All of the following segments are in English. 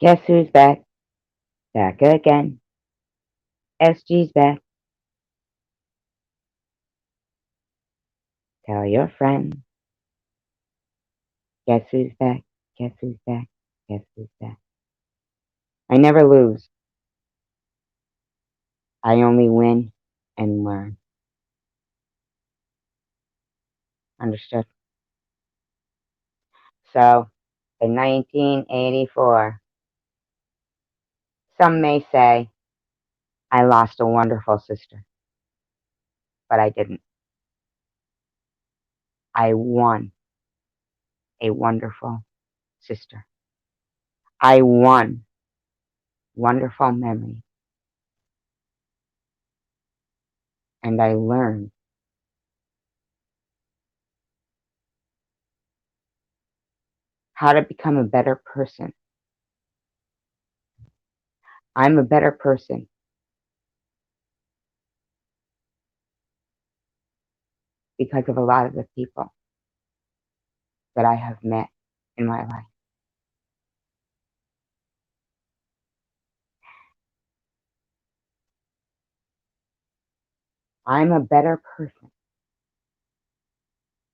Guess who's back? Back again. SG's back. Tell your friend. Guess who's back? Guess who's back? Guess who's back? I never lose. I only win and learn. Understood? So, in 1984, some may say I lost a wonderful sister, but I didn't. I won a wonderful sister. I won wonderful memories, and I learned how to become a better person. I'm a better person because of a lot of the people that I have met in my life. I'm a better person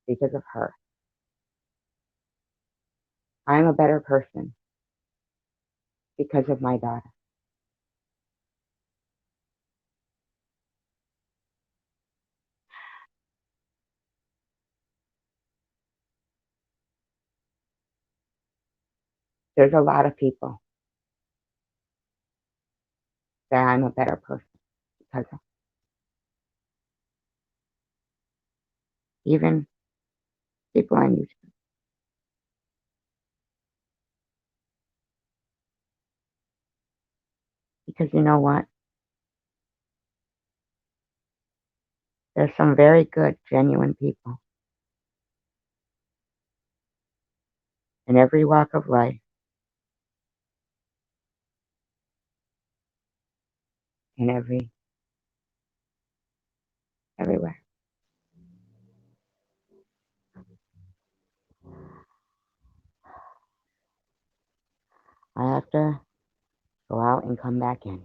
because of her. I'm a better person because of my daughter. There's a lot of people that I'm a better person because of. Even people I knew. Because you know what? There's some very good, genuine people in every walk of life, in everywhere. I have to go out and come back in.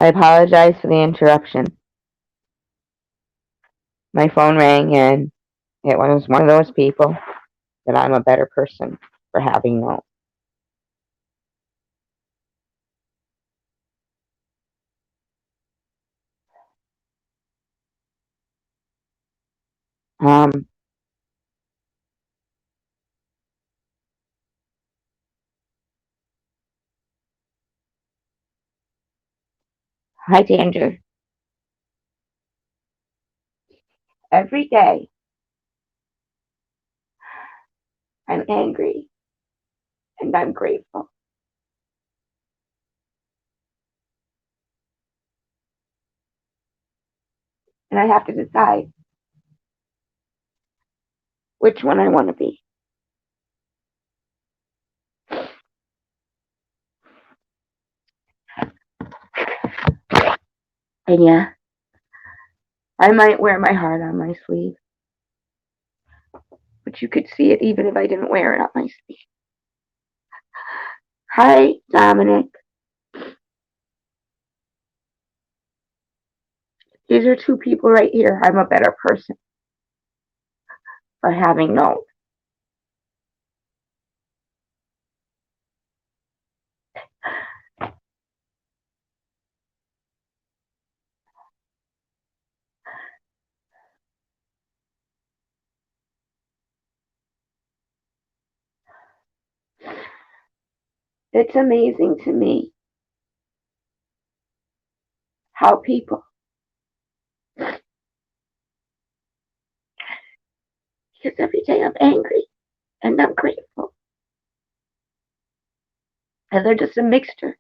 I apologize for the interruption. My phone rang and it was one of those people that I'm a better person for having known. Um, Hi, Danger. Every day I'm angry and I'm grateful. And I have to decide which one I want to be. And yeah, I might wear my heart on my sleeve, but you could see it even if I didn't wear it on my sleeve. Hi, Dominic. These are two people right here. I'm a better person for having known. It's amazing to me how people, because every day I'm angry and I'm grateful. And they're just a mixture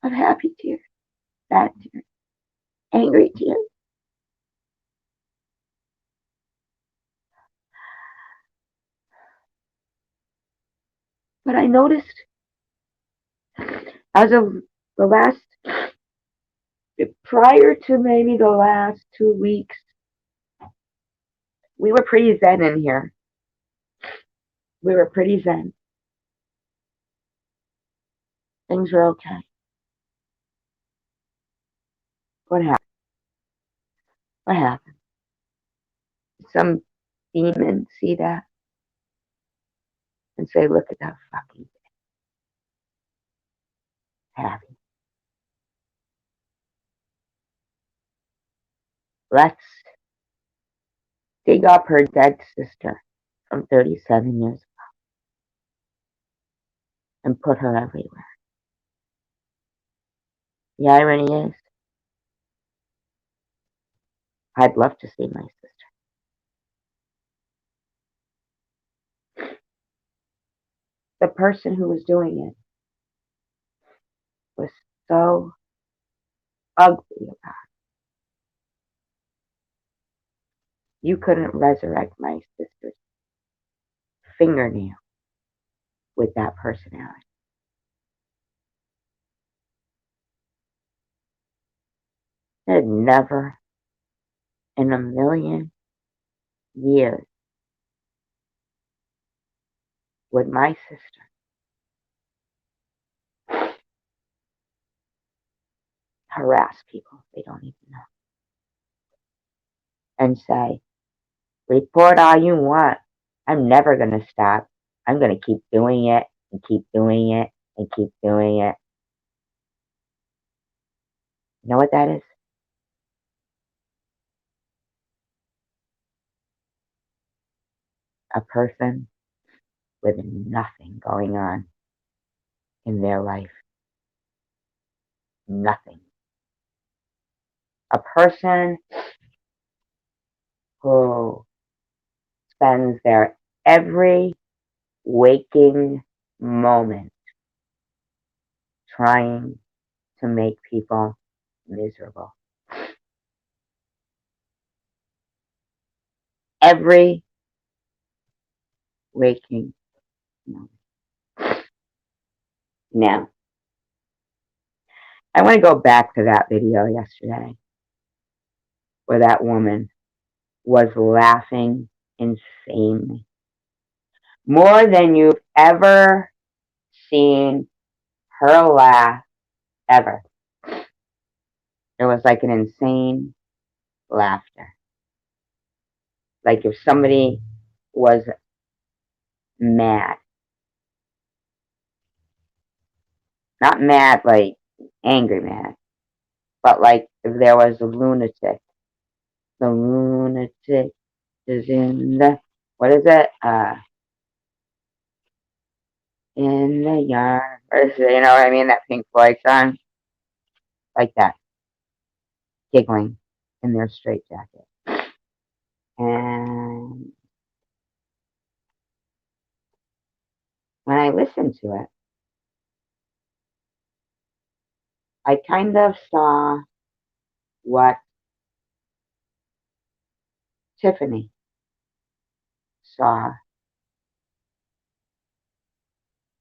of happy tears, sad tears, angry tears. But I noticed as of the last, prior to maybe the last 2 weeks, we were pretty zen in here. We were pretty zen. Things were okay. What happened? What happened? Some demon see that and say, look at that fucking happy. Let's dig up her dead sister from 37 years ago and put her everywhere. The irony is, I'd love to see my sister. The person who was doing it was so ugly about it. You couldn't resurrect my sister's fingernail with that personality. There'd never in a million years would my sister harass people they don't even know and say, report all you want. I'm never going to stop. I'm going to keep doing it and keep doing it and keep doing it. You know what that is? A person with nothing going on in their life. Nothing. A person who spends their every waking moment trying to make people miserable. Every waking moment. Now, I want to go back to that video yesterday where that woman was laughing insanely. More than you've ever seen her laugh ever. It was like an insane laughter. Like if somebody was mad. Not mad like angry mad, but like if there was a lunatic. The lunatic is in the, what is it? In the yard. You know what I mean? That Pink Floyd song? Like that. Giggling in their straitjacket. And when I listened to it, I kind of saw what Tiffany saw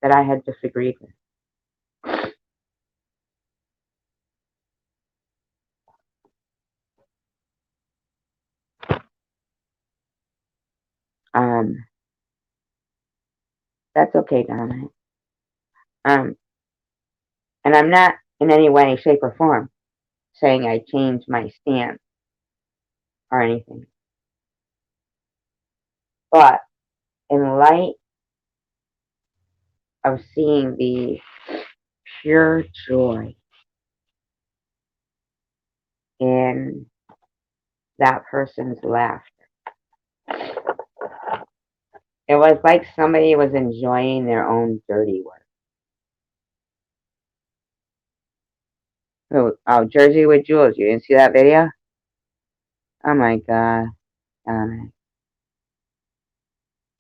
that I had disagreed with. Um, That's okay, Dominic. And I'm not in any way, shape, or form saying I changed my stance or anything. But in light of seeing the pure joy in that person's laughter, it was like somebody was enjoying their own dirty work. Oh, Jersey with Jules. You didn't see that video? Oh my God.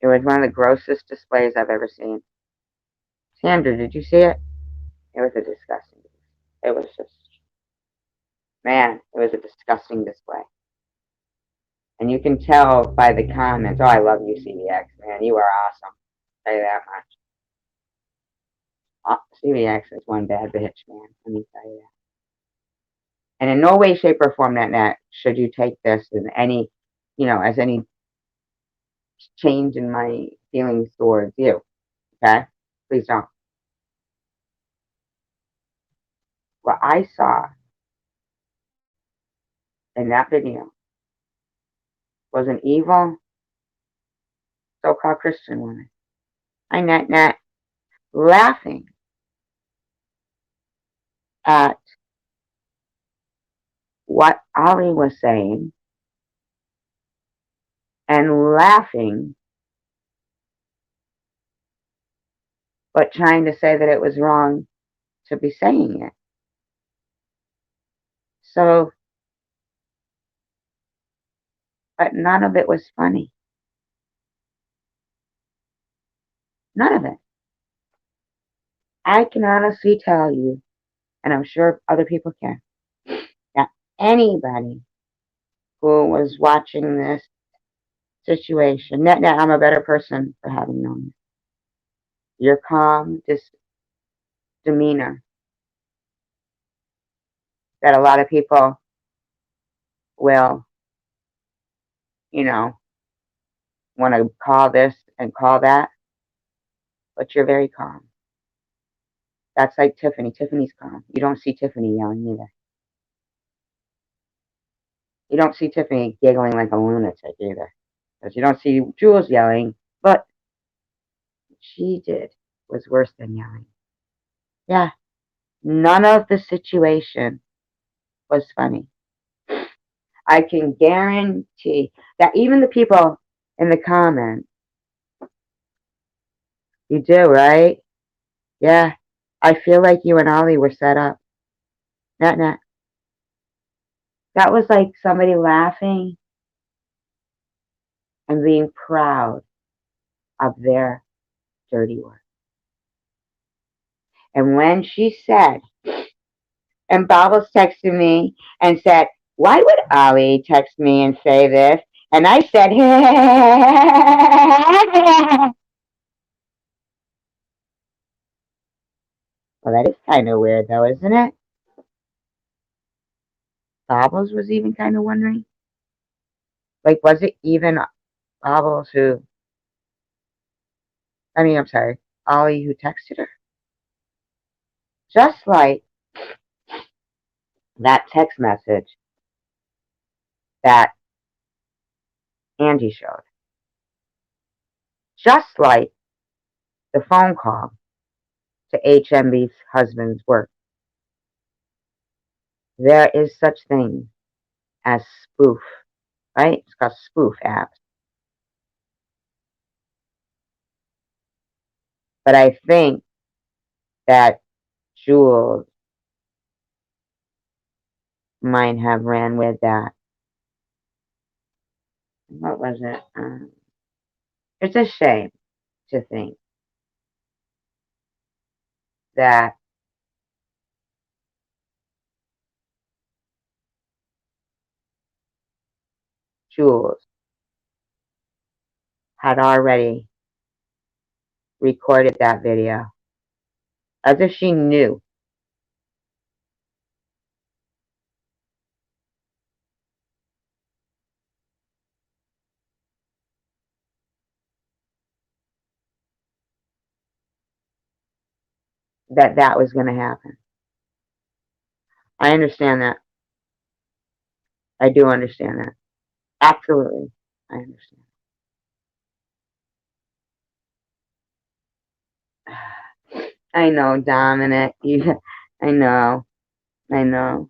It was one of the grossest displays I've ever seen. Sandra, did you see it? It was a disgusting. It was just, man, it was a disgusting display. And you can tell by the comments. Oh, I love you, CVX, man. You are awesome. I'll tell you that much. Oh, CVX is one bad bitch, man. Let me tell you that. And in no way, shape, or form that should you take this as any, as any change in my feelings towards you. Okay? Please don't. What I saw in that video was an evil so-called Christian woman. I not laughing at what Ali was saying and laughing, but trying to say that it was wrong to be saying it. So, but none of it was funny. None of it. I can honestly tell you, and I'm sure other people can, that anybody who was watching this situation, net, I'm a better person for having known you. Your calm, demeanor that a lot of people will, want to call this and call that, but you're very calm. That's like Tiffany. Tiffany's calm. You don't see Tiffany yelling either. You don't see Tiffany giggling like a lunatic either. Because you don't see Jules yelling, but what she did was worse than yelling. Yeah, none of the situation was funny. I can guarantee that even the people in the comments, you do, right? Yeah, I feel like you and Ollie were set up. Not. That was like somebody laughing and being proud of their dirty work. And when she said, and Bobbles texted me and said, why would Ollie text me and say this? And I said, well, that is kind of weird though, isn't it? Bobbles was even kind of wondering. Like, was it even Bobbles I'm sorry, Ollie who texted her? Just like that text message that Angie showed. Just like the phone call to HMB's husband's work. There is such thing as spoof, right? It's called spoof apps. But I think that Jules might have ran with that. What was it? It's a shame to think that Jules had already recorded that video as if she knew. that that was going to happen. I understand that. I do understand that. Absolutely. I understand. I know, Dominic. I know. I know.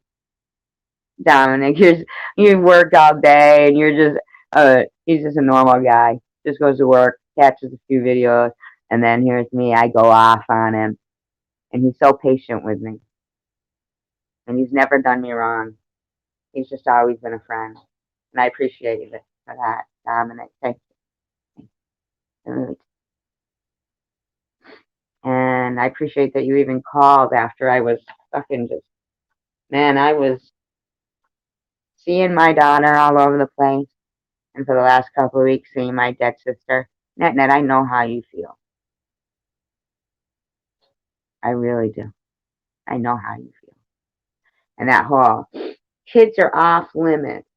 Dominic, you work all day and you're just he's just a normal guy. Just goes to work, catches a few videos, and then here's me. I go off on him, and he's so patient with me, and he's never done me wrong. He's just always been a friend, and I appreciate it for that, Dominic. Thank you. Really. And I appreciate that you even called after I was fucking just, man, I was seeing my daughter all over the place. And for the last couple of weeks, seeing my dead sister. Net, I know how you feel. I really do. I know how you feel. And that whole kids are off limits.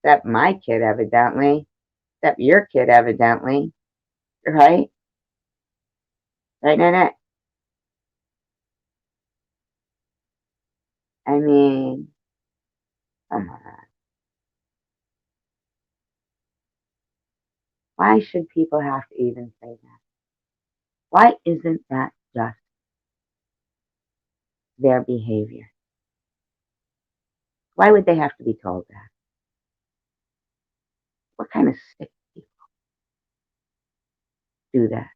Except my kid, evidently. Except your kid, evidently. Right? Right, Net? I mean, come on. Why should people have to even say that? Why isn't that just their behavior? Why would they have to be told that? What kind of sick people do that?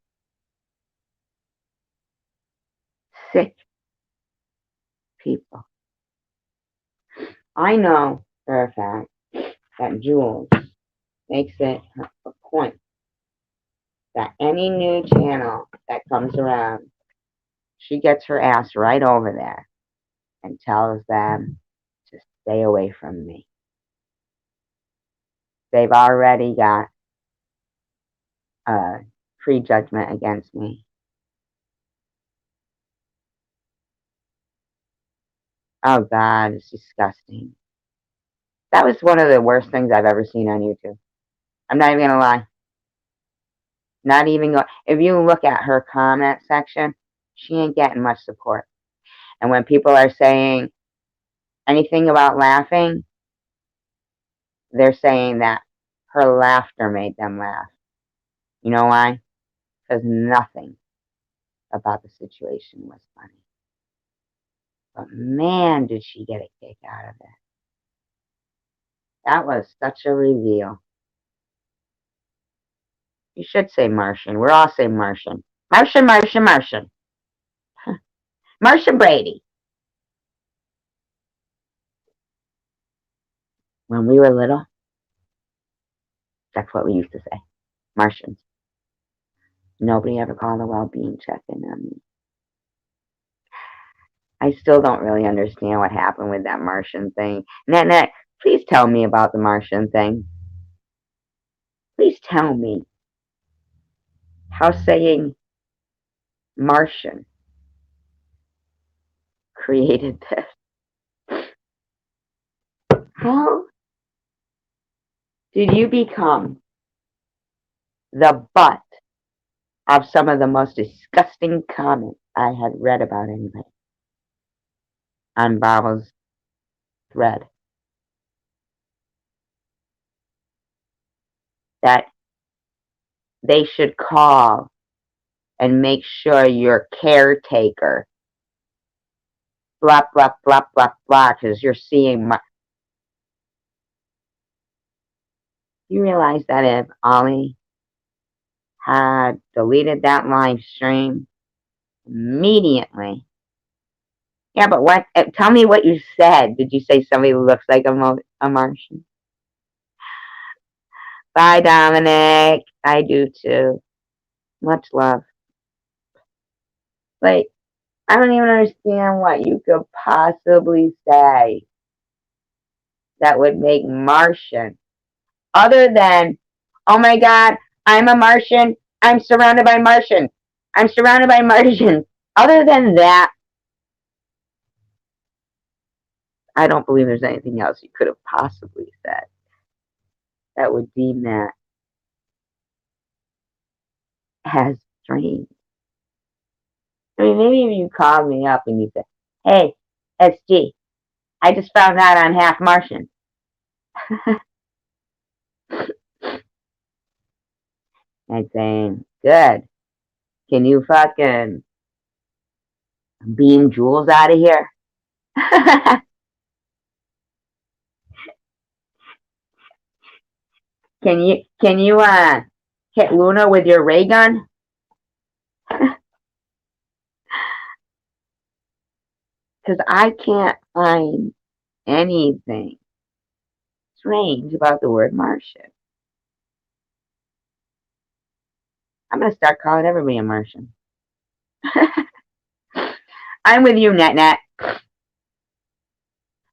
Sick people. I know for a fact that Jules makes it a point that any new channel that comes around, she gets her ass right over there and tells them to stay away from me. They've already got a prejudgment against me. Oh God, it's disgusting. That was one of the worst things I've ever seen on YouTube. I'm not even gonna lie. Not even if you look at her comment section, she ain't getting much support. And when people are saying anything about laughing, they're saying that her laughter made them laugh. You know why? Because nothing about the situation was funny. But man, did she get a kick out of it. That was such a reveal. You should say Martian. We're all saying Martian. Martian, Martian, Martian. Martian Brady. When we were little, that's what we used to say. Martians. Nobody ever called a well-being check-in on me. I still don't really understand what happened with that Martian thing. Net, please tell me about the Martian thing. Please tell me how saying Martian created this. How did you become the butt of some of the most disgusting comments I had read about anybody on Barbara's thread? That they should call and make sure your caretaker, blah, blah, blah, blah, blah, because you're seeing you realize that if Ollie had deleted that live stream immediately. Yeah, but what? Tell me what you said. Did you say somebody who looks like a Martian? Bye, Dominic. I do too. Much love. Like, I don't even understand what you could possibly say that would make Martian. Other than, oh my God, I'm a Martian. I'm surrounded by Martians. I'm surrounded by Martians. Other than that, I don't believe there's anything else you could have possibly said that would deem that as strange. I mean, maybe if you called me up and you said, "Hey, SG, I just found out I'm half Martian." I'd say, "Good. Can you fucking beam Jules out of here?" Can you hit Luna with your ray gun? Because I can't find anything strange about the word Martian. I'm gonna start calling everybody a Martian. I'm with you, Net Net.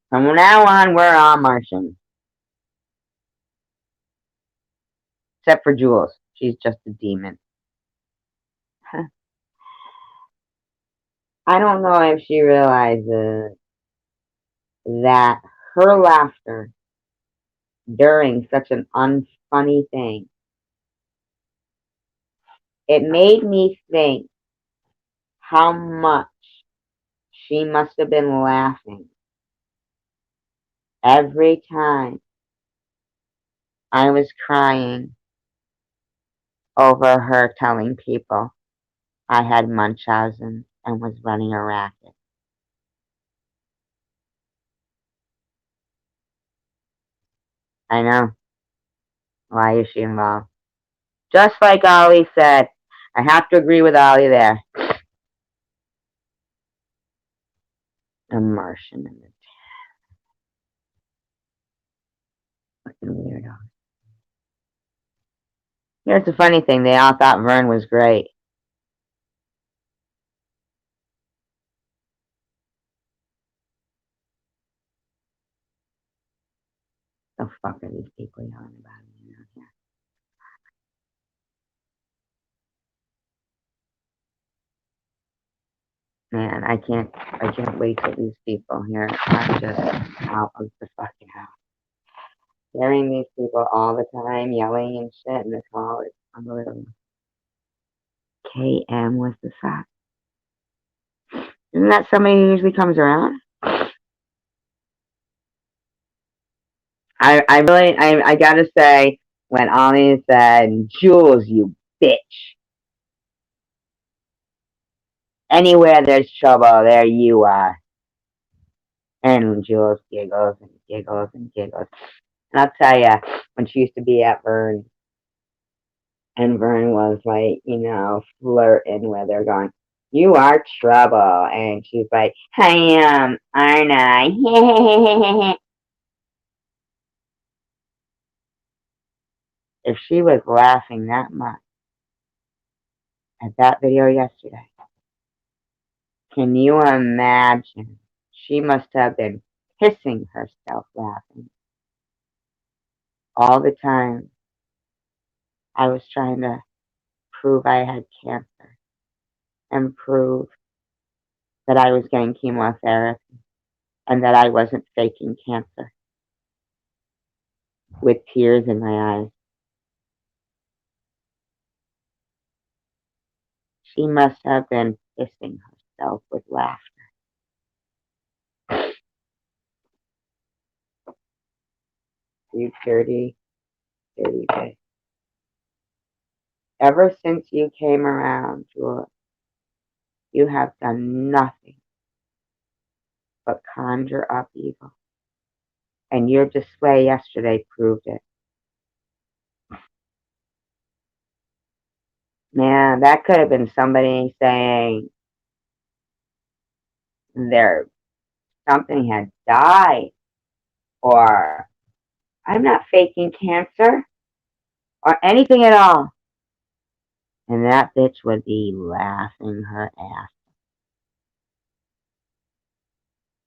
From now on, we're all Martians. Except for Jules. She's just a demon. I don't know if she realizes that her laughter during such an unfunny thing, it made me think how much she must have been laughing every time I was crying over her telling people I had Munchausen and was running a racket. I know. Why is she involved? Just like Ollie said. I have to agree with Ollie there. A Martian in the fucking weirdo. Here's the funny thing. They all thought Vern was great. The fuck are these people yelling about me now? Man, I can't wait till these people here are just out of the fucking house. Hearing these people all the time yelling and shit in the call is unbelievable. KM was the fuck. Isn't that somebody who usually comes around? I gotta say, when Ollie said, "Jules, you bitch," anywhere there's trouble, there you are. And Jules giggles and giggles and giggles. And I'll tell you, when she used to be at Vern, and Vern was like, flirting with her, going, "You are trouble," and she's like, "I am, aren't I?" If she was laughing that much at that video yesterday, can you imagine? She must have been pissing herself laughing all the time. I was trying to prove I had cancer and prove that I was getting chemotherapy and that I wasn't faking cancer with tears in my eyes. She must have been pissing herself with laughter. 30 days. Ever since you came around, Jules, you have done nothing but conjure up evil. And your display yesterday proved it. Man, that could have been somebody saying something had died, or I'm not faking cancer, or anything at all. And that bitch would be laughing her ass.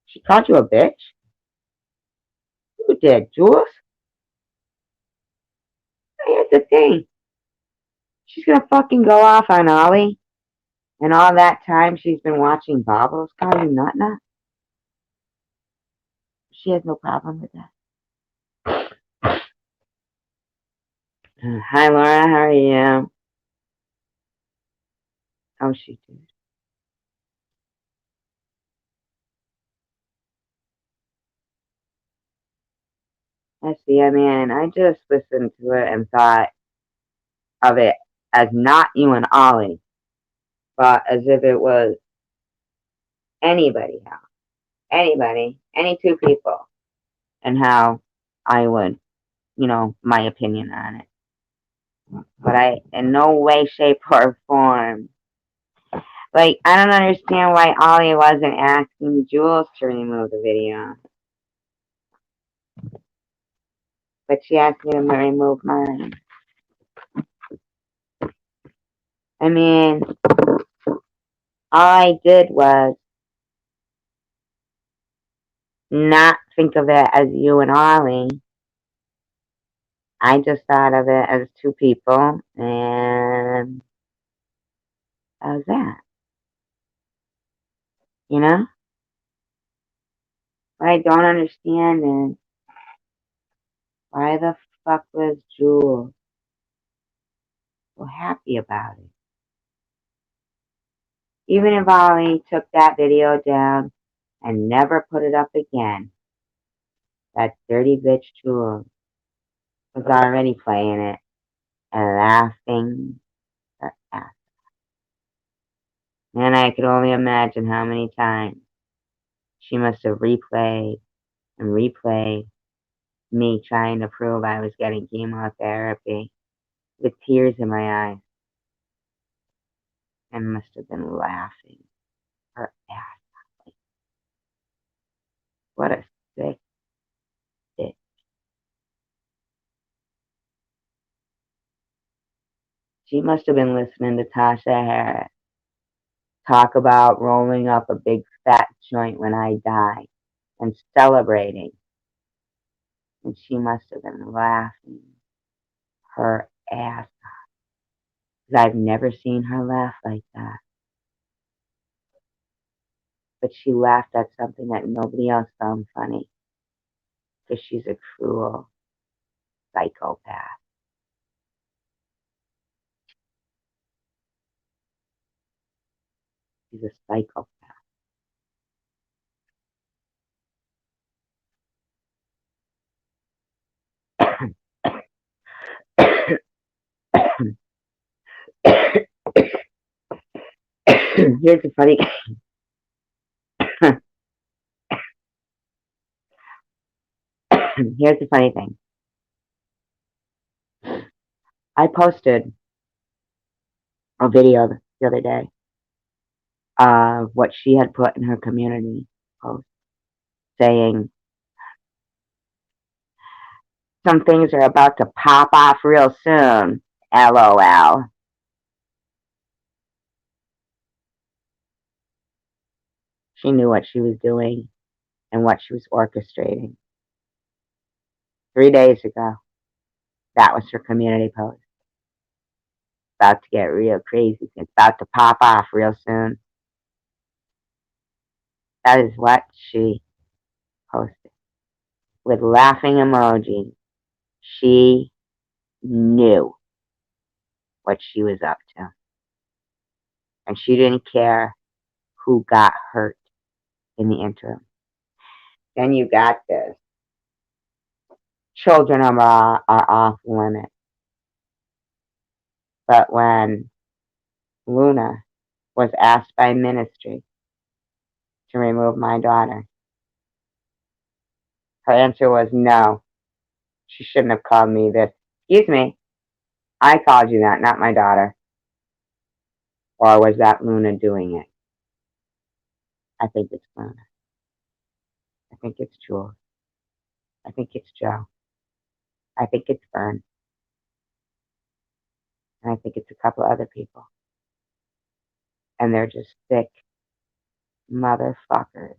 She called you a bitch? Who did, Jules? Here's the thing. She's gonna fucking go off on Ollie. And all that time she's been watching Bobbles call you nut. She has no problem with that. Hi, Laura. How are you? Oh, she did. I see, I mean, I just listened to it and thought of it as not you and Ollie, but as if it was anybody else. Anybody, any two people, and how I would, my opinion on it. But I, in no way, shape, or form, like, I don't understand why Ollie wasn't asking Jules to remove the video. But she asked me to remove mine. I mean, all I did was not think of it as you and Ollie. I just thought of it as two people, and that was that. You know? What I don't understand is why the fuck was Jules so happy about it? Even if Ollie took that video down and never put it up again, that dirty bitch Jules was already playing it and laughing her ass. And I could only imagine how many times she must have replayed and replayed me trying to prove I was getting chemotherapy with tears in my eyes, and must have been laughing her ass off. What a sick bitch. She must have been listening to Tasha Harris talk about rolling up a big fat joint when I die and celebrating. And she must have been laughing her ass off. 'Cause I've never seen her laugh like that. But she laughed at something that nobody else found funny. Because she's a cruel psychopath. She's a psychopath. Here's the funny here's the funny thing. I posted a video the other day of what she had put in her community post saying some things are about to pop off real soon. LOL. She knew what she was doing and what she was orchestrating. 3 days ago, that was her community post. About to get real crazy. It's about to pop off real soon. That is what she posted. With laughing emoji. She knew what she was up to. And she didn't care who got hurt in the interim. Then you got this. Children are off limits. But when Luna was asked by ministry to remove my daughter, her answer was no. She shouldn't have called me this. Excuse me. I called you that, not my daughter. Or was that Luna doing it? I think it's Luna. I think it's Jules. I think it's Joe. I think it's Vern. And I think it's a couple other people. And they're just sick motherfuckers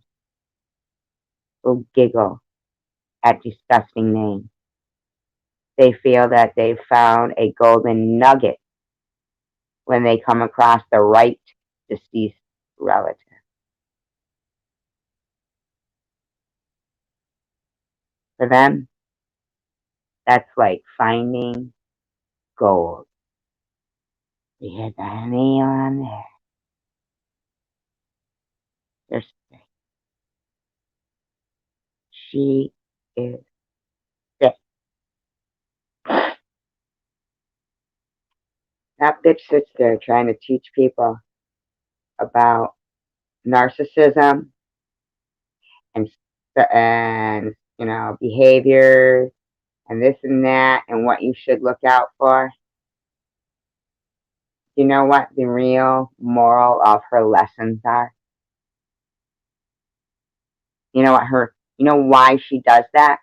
who giggle at disgusting names. They feel that they've found a golden nugget when they come across the right deceased relative. For them, that's like finding gold. You hit the nail on there. They're sick. She is sick. That bitch sits there trying to teach people about narcissism and behaviors and this and that and what you should look out for. You know what the real moral of her lessons are? You know why she does that?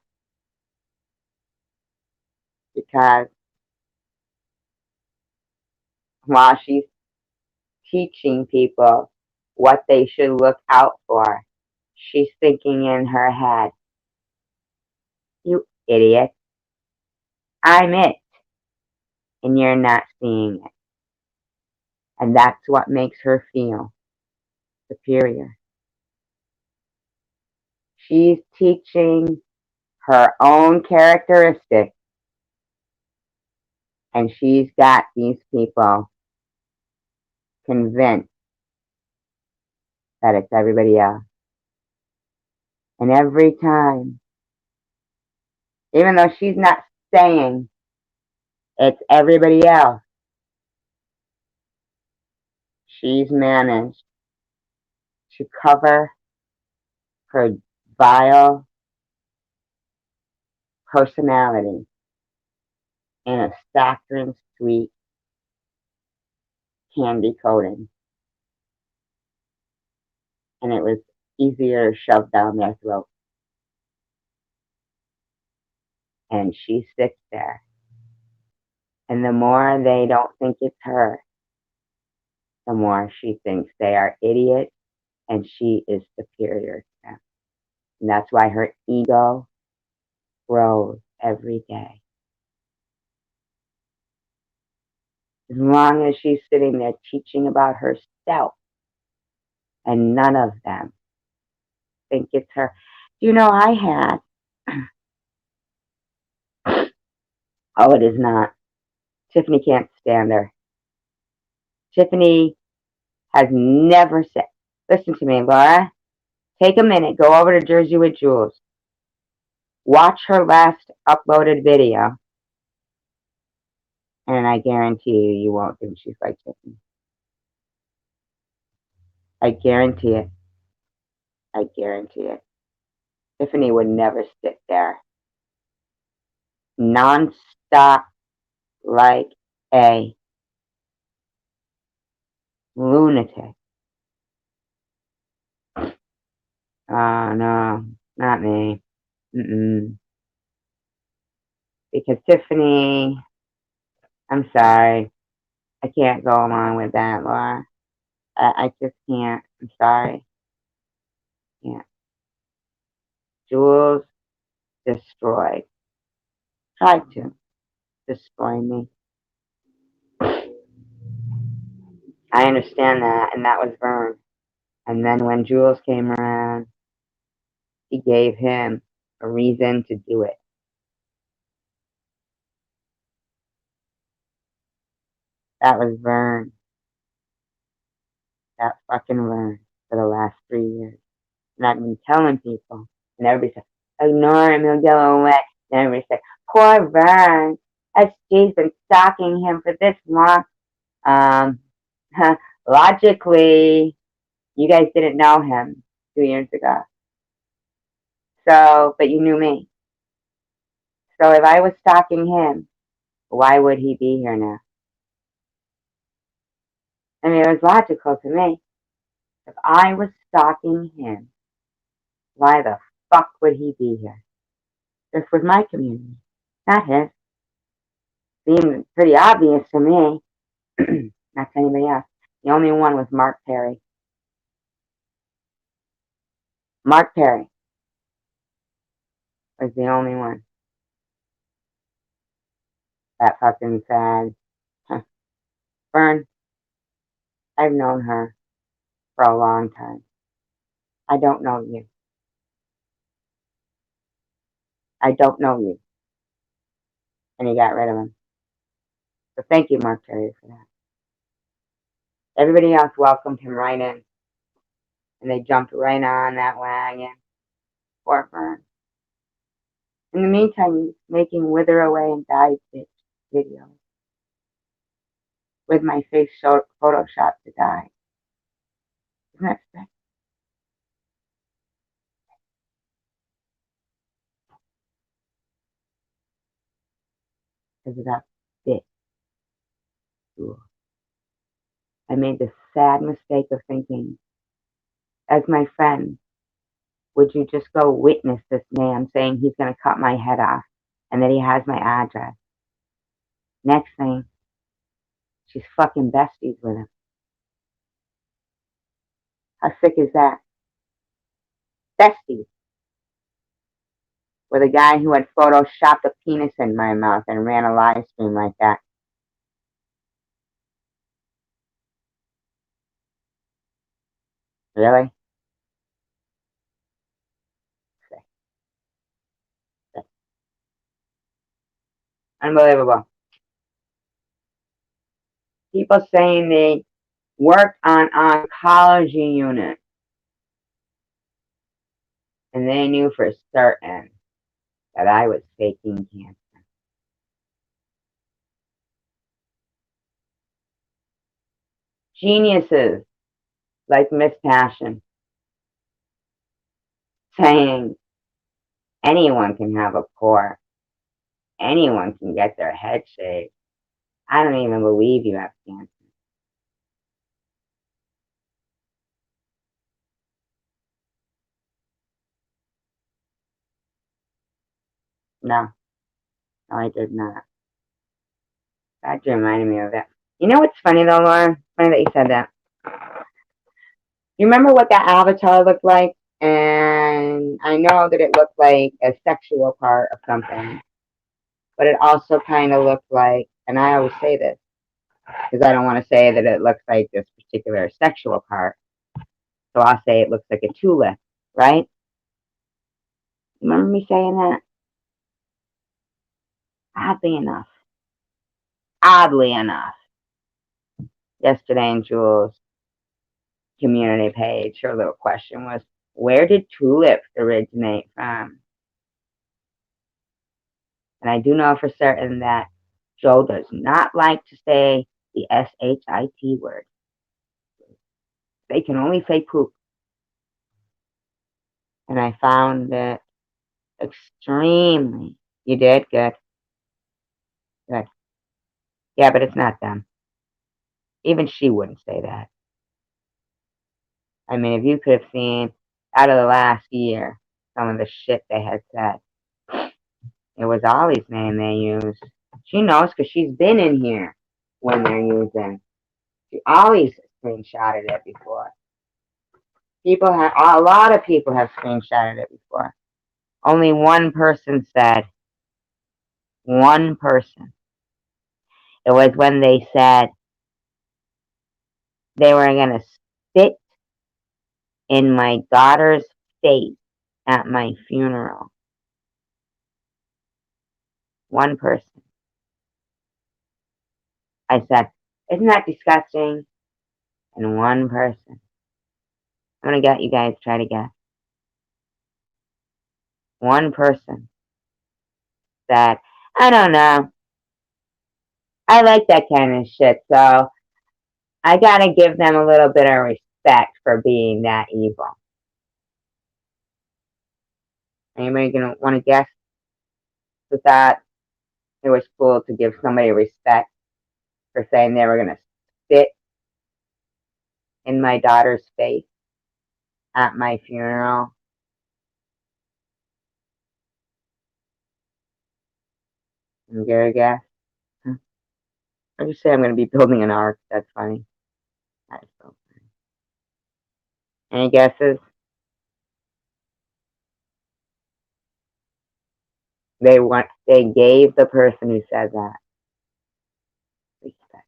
Because while she's teaching people what they should look out for, she's thinking in her head, you idiot, I'm it, and you're not seeing it. And that's what makes her feel superior. She's teaching her own characteristics, and she's got these people convinced that it's everybody else. And every time, even though she's not saying it's everybody else, she's managed to cover her vile personality in a saccharine sweet candy coating. And it was easier shoved down their throat. And she sits there. And the more they don't think it's her, the more she thinks they are idiots and she is superior to them. And that's why her ego grows every day. As long as she's sitting there teaching about herself and none of them think it's her. I had, oh, it is not. Tiffany can't stand her. Tiffany has never said, listen to me, Laura, take a minute, go over to Jersey with Jules. Watch her last uploaded video, and I guarantee you won't think she's like Tiffany. I guarantee it. I guarantee it. Tiffany would never sit there non-stop like a lunatic. Oh, no, not me. Mm-mm. Because Tiffany, I'm sorry, I can't go along with that, Laura. I just can't. I'm sorry. Yeah. Jules destroyed. Tried to destroy me. I understand that, and that was Vern. And then when Jules came around, he gave him a reason to do it. That was Vern. That fucking Vern for the last 3 years. And I've been telling people, and everybody said, ignore him, he'll go away. And everybody said, poor Vern. SG's been stalking him for this long. Logically, you guys didn't know him 2 years ago. So, but you knew me. So if I was stalking him, why would he be here now? I mean, it was logical to me. If I was stalking him, why the fuck would he be here? This was my community, not his. Seemed pretty obvious to me, not to anybody else. The only one was Mark Perry. Mark Perry was the only one that fucking said, huh, Fern, I've known her for a long time. I don't know you. I don't know you. And he got rid of him. So thank you, Mark Perry, for that. Everybody else welcomed him right in. And they jumped right on that wagon. Poor Fern. In the meantime, he's making Wither Away and Die videos. with my face photoshopped to die. Isn't that sick? Because of that bitch. I made the sad mistake of thinking, as my friend, would you just go witness this man saying he's going to cut my head off and that he has my address? Next thing, she's fucking besties with him. How sick is that? Besties with a guy who had photoshopped a penis in my mouth and ran a live stream like that. Really? Sick. Sick. Unbelievable. People saying they worked on oncology unit and they knew for certain that I was faking cancer. Geniuses like Miss Passion saying anyone can have a core, anyone can get their head shaved. I don't even believe you have cancer. No, no, I did not. That reminded me of that. You know what's funny though, Laura? Funny that you said that. You remember what that avatar looked like? And I know that it looked like a sexual part of something, but it also kind of looked like, and I always say this because I don't want to say that it looks like this particular sexual part. So I'll say it looks like a tulip, right? Remember me saying that? Oddly enough, yesterday in Jules' community page, her little question was, where did tulips originate from? And I do know for certain that Joe does not like to say the S-H-I-T word. They can only say poop. And I found it extremely. You did? Good. Good. Yeah, but it's not them. Even she wouldn't say that. I mean, if you could have seen out of the last year some of the shit they had said, it was Ollie's name they used. She knows because she's been in here when they're using. She always screenshotted it before. A lot of people have screenshotted it before. Only one person said, one person. It was when they said they were going to spit in my daughter's face at my funeral. One person. I said, isn't that disgusting? And one person. I'm going to get you guys to try to guess. One person said, I don't know. I like that kind of shit, so I got to give them a little bit of respect for being that evil. Anybody going to want to guess who thought it was cool to give somebody respect for saying they were going to spit in my daughter's face at my funeral? And get a guess? I just say I'm going to be building an ark. That's funny. That's so funny. Any guesses? They gave the person who said that respect.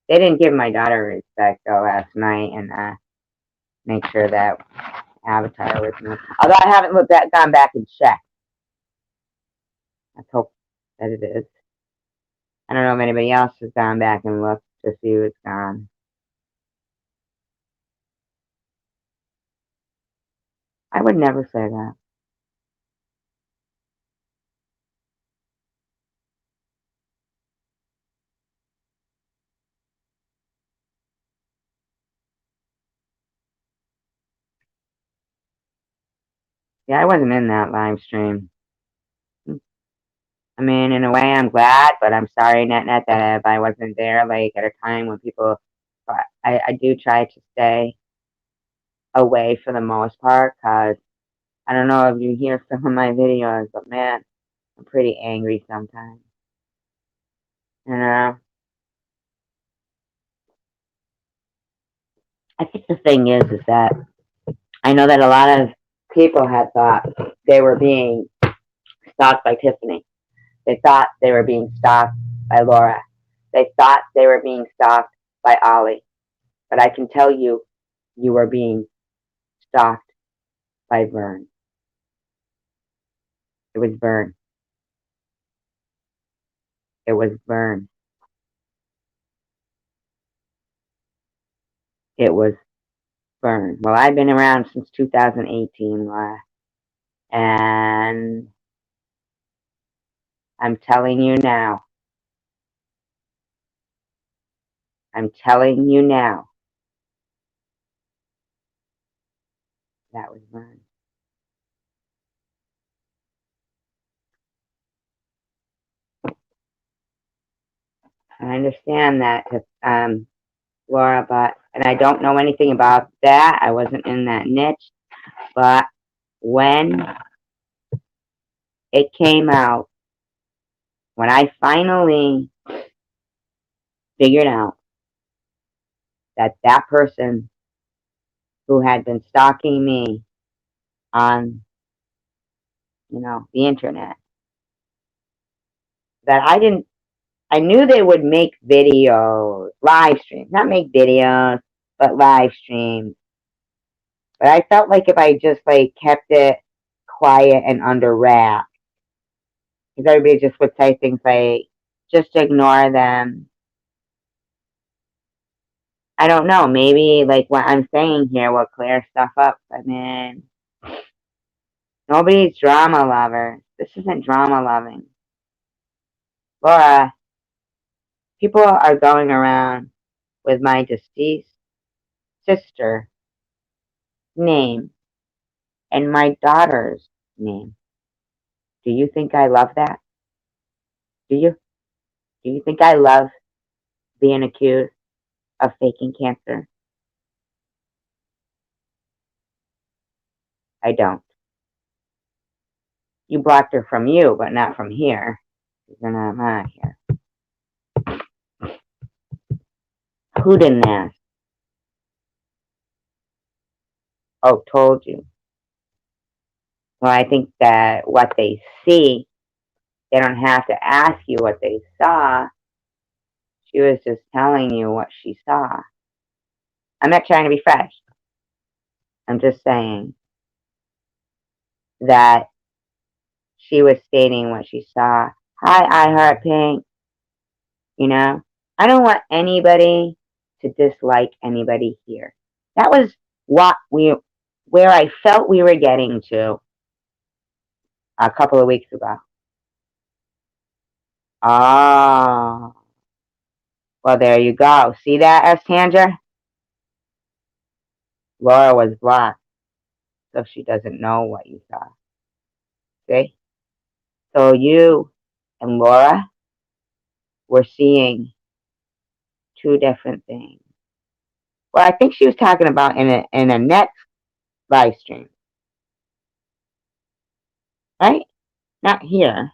They didn't give my daughter respect though last night and make sure that Avatar was me. Although I haven't gone back and checked. Let's hope that it is. I don't know if anybody else has gone back and looked to see who it's gone. I would never say that. Yeah, I wasn't in that live stream. I mean, in a way, I'm glad, but I'm sorry, net, that I wasn't there, like, at a time when people, but I do try to stay away for the most part, because I don't know if you hear some of my videos, but man, I'm pretty angry sometimes. You know? I think the thing is that I know that a lot of people had thought they were being stalked by Tiffany. They thought they were being stalked by Laura. They thought they were being stalked by Ollie. But I can tell you, you were being stalked by Vern. It was Vern. It was Vern. It was Vern. Well, I've been around since 2018, Laura. And I'm telling you now. I'm telling you now. That was Vern. I understand that, Laura, and I don't know anything about that. I wasn't in that niche. But when it came out, when I finally figured out that that person who had been stalking me on, the internet, that I knew they would make videos, live streams, not make videos, but live streams. But I felt like if I just like kept it quiet and under wraps, because everybody just would say things like, just ignore them. I don't know, maybe like what I'm saying here will clear stuff up. I mean, nobody's drama lover. This isn't drama loving. Laura, people are going around with my deceased sister name and my daughter's name. Do you think I love that? Do you? Do you think I love being accused of faking cancer? I don't. You blocked her from you, but not from here. You're not here. Who didn't ask? Oh, told you. Well, I think that what they see, they don't have to ask you what they saw. She was just telling you what she saw. I'm not trying to be fresh. I'm just saying that she was stating what she saw. Hi, I Heart Pink. I don't want anybody to dislike anybody here. That was where I felt we were getting to a couple of weeks ago. Oh, well, there you go. See that, Tandra? Laura was blocked, so she doesn't know what you saw. See? So you and Laura were seeing two different things. Well, I think she was talking about in a next live stream, right? Not here.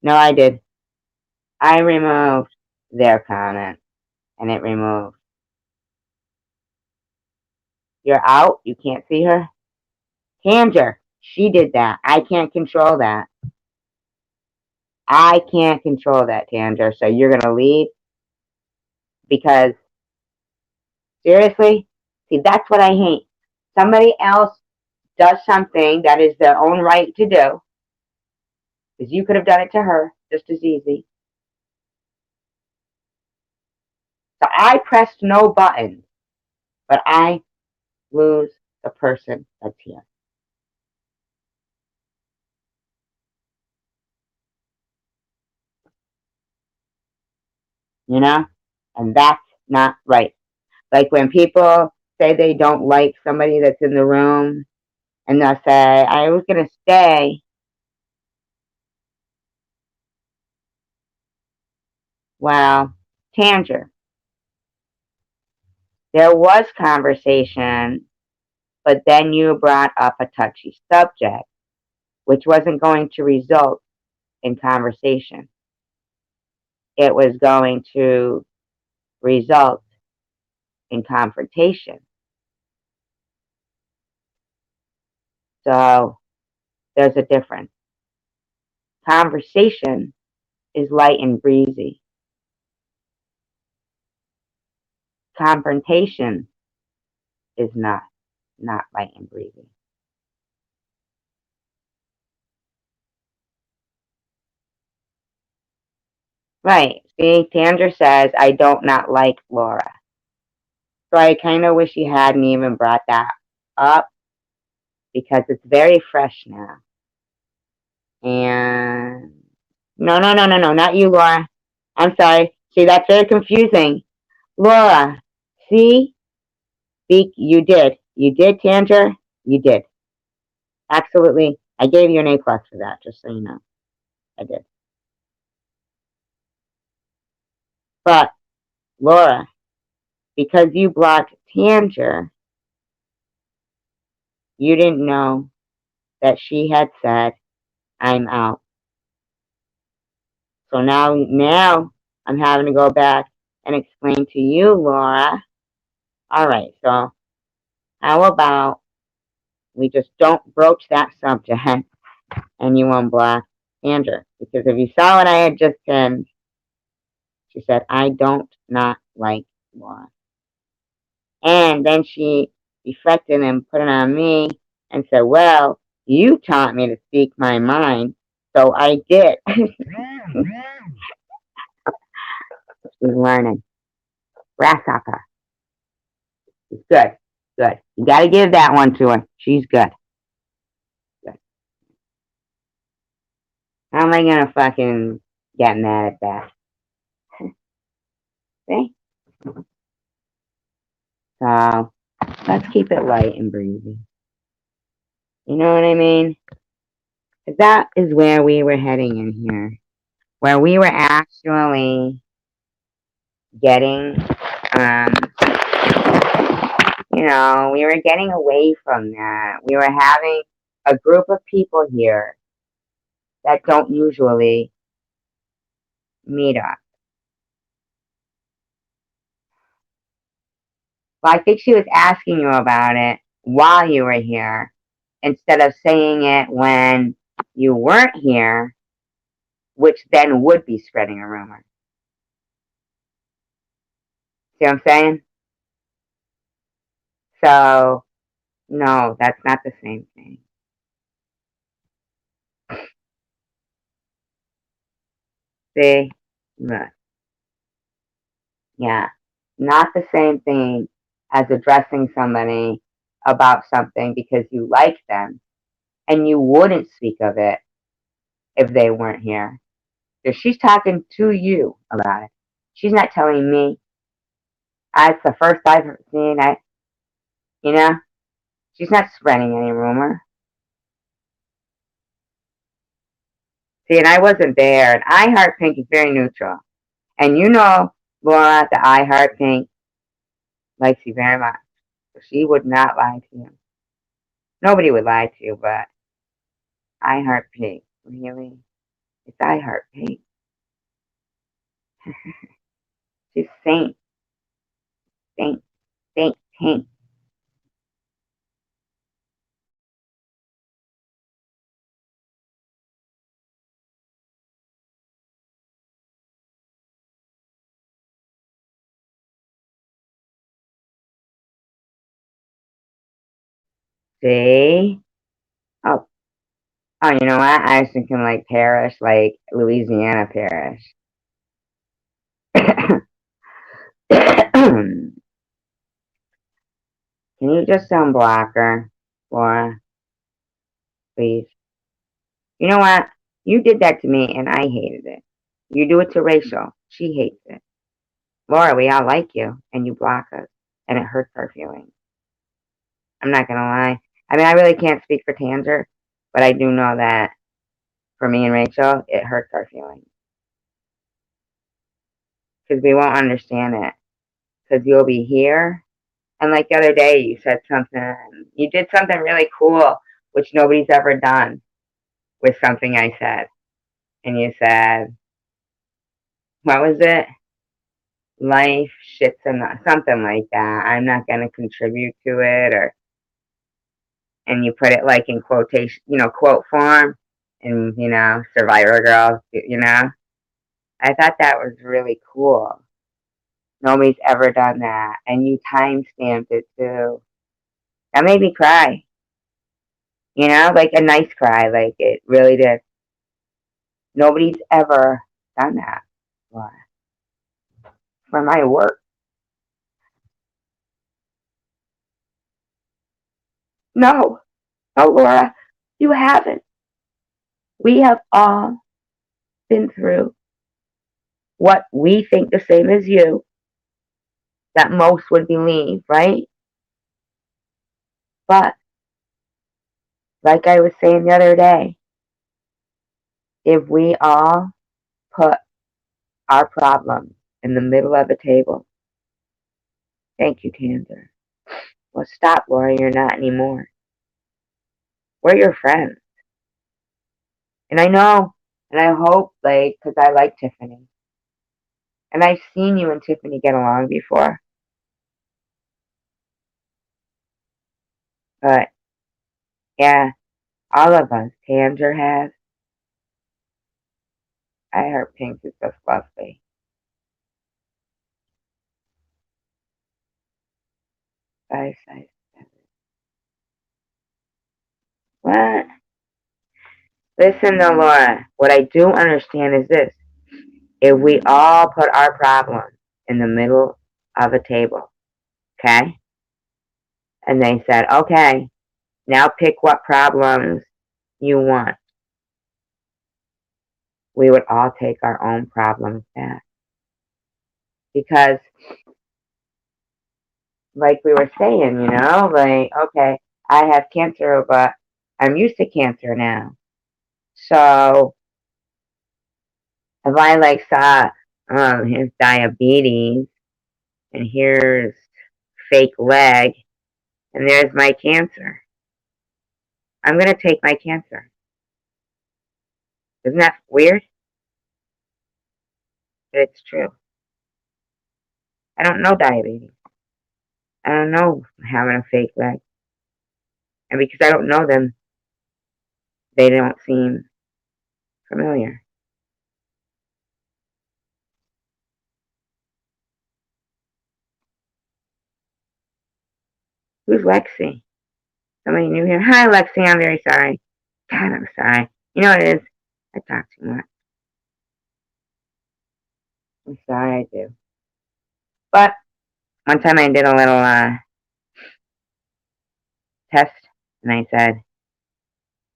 No, I did. I removed their comment, and it removed. You're out. You can't see her. Tanger, she did that. I can't control that. I can't control that, Tanger. So you're gonna leave because seriously, see, that's what I hate. Somebody else does something that is their own right to do, because you could have done it to her just as easy. So I pressed no button, but I lose the person that's here. you know? And that's not right. Like when people say they don't like somebody that's in the room, and they'll say, I was going to stay. Well, Tanger, there was conversation, but then you brought up a touchy subject, which wasn't going to result in conversation. It was going to result in confrontation. So there's a difference. Conversation is light and breezy. Confrontation is not light and breezy. Right. See, Tanger says, I don't not like Laura. So I kind of wish you hadn't even brought that up because it's very fresh now. And no, not you, Laura. I'm sorry. See, that's very confusing. Laura, see? Speak, you did. You did, Tanger. You did. Absolutely. I gave you an A plus for that, just so you know. I did. But, Laura, because you blocked Tanger, you didn't know that she had said, I'm out. So now I'm having to go back and explain to you, Laura. All right, so how about we just don't broach that subject and you unblock Andrew? Because if you saw what I had just said, she said, I don't not like Laura. And then she reflected and put it on me and said, well, you taught me to speak my mind, so I did. She's learning. Grasshopper. It's good. Good. You gotta give that one to her. She's good. Good. How am I gonna fucking get mad at that? See? So let's keep it light and breezy. You know what I mean? 'Cause that is where we were heading in here. Where we were actually getting um we were getting away from that. We were having a group of people here that don't usually meet up. Well, I think she was asking you about it while you were here instead of saying it when you weren't here, which then would be spreading a rumor. See what I'm saying? So, no, that's not the same thing. See? Look. Yeah. Not the same thing as addressing somebody about something because you like them and you wouldn't speak of it if they weren't here. If she's talking to you about it, she's not telling me. It's the first I've seen it, you know? She's not spreading any rumor. See, and I wasn't there, and I Heart Pink is very neutral. And you know, Laura, the I Heart Pink likes you very much. So she would not lie to you. Nobody would lie to you, but I Heart Pink, really? It's I Heart Pink. She's Saint, Saint, Saint Pink. See? Oh, oh, you know what? I was thinking like Parish, like Louisiana Parish. Can you just unblock her, Laura, please? You know what? You did that to me, and I hated it. You do it to Rachel. She hates it. Laura, we all like you, and you block us, and it hurts our feelings. I'm not going to lie. I mean, I really can't speak for Tanger, but I do know that for me and Rachel, it hurts our feelings. Because we won't understand it. Because you'll be here, and like the other day, you said something, you did something really cool, which nobody's ever done with something I said. And you said, what was it? Life shits and something like that. I'm not going to contribute to it, and you put it like in quotation, quote form, and Survivor Girl, I thought that was really cool. Nobody's ever done that, and you time stamped it too. That made me cry. Like a nice cry, like it really did. Nobody's ever done that for my work. No, no, Laura, you haven't. We have all been through what we think the same as you, that most would believe, right? But, like I was saying the other day, if we all put our problems in the middle of the table, thank you, Tander. Well, stop, Laura, you're not anymore. We're your friends. And I know, and I hope, because I like Tiffany. And I've seen you and Tiffany get along before. But, yeah, all of us, Tanger has. I heard Pink is just lovely. 5, 5, 7. What? Listen though, Laura, what I do understand is this. If we all put our problems in the middle of a table, okay? And they said, okay, now pick what problems you want. We would all take our own problems back. Because, like we were saying, okay, I have cancer, but I'm used to cancer now. So, if I saw his diabetes, and here's fake leg, and there's my cancer, I'm going to take my cancer. Isn't that weird? But it's true. I don't know diabetes. I don't know having a fake leg. And because I don't know them, they don't seem familiar. Who's Lexi? Somebody new here? Hi, Lexi. I'm very sorry. God, I'm sorry. You know what it is? I talk too much. I'm sorry, I do. But one time I did a little test, and I said,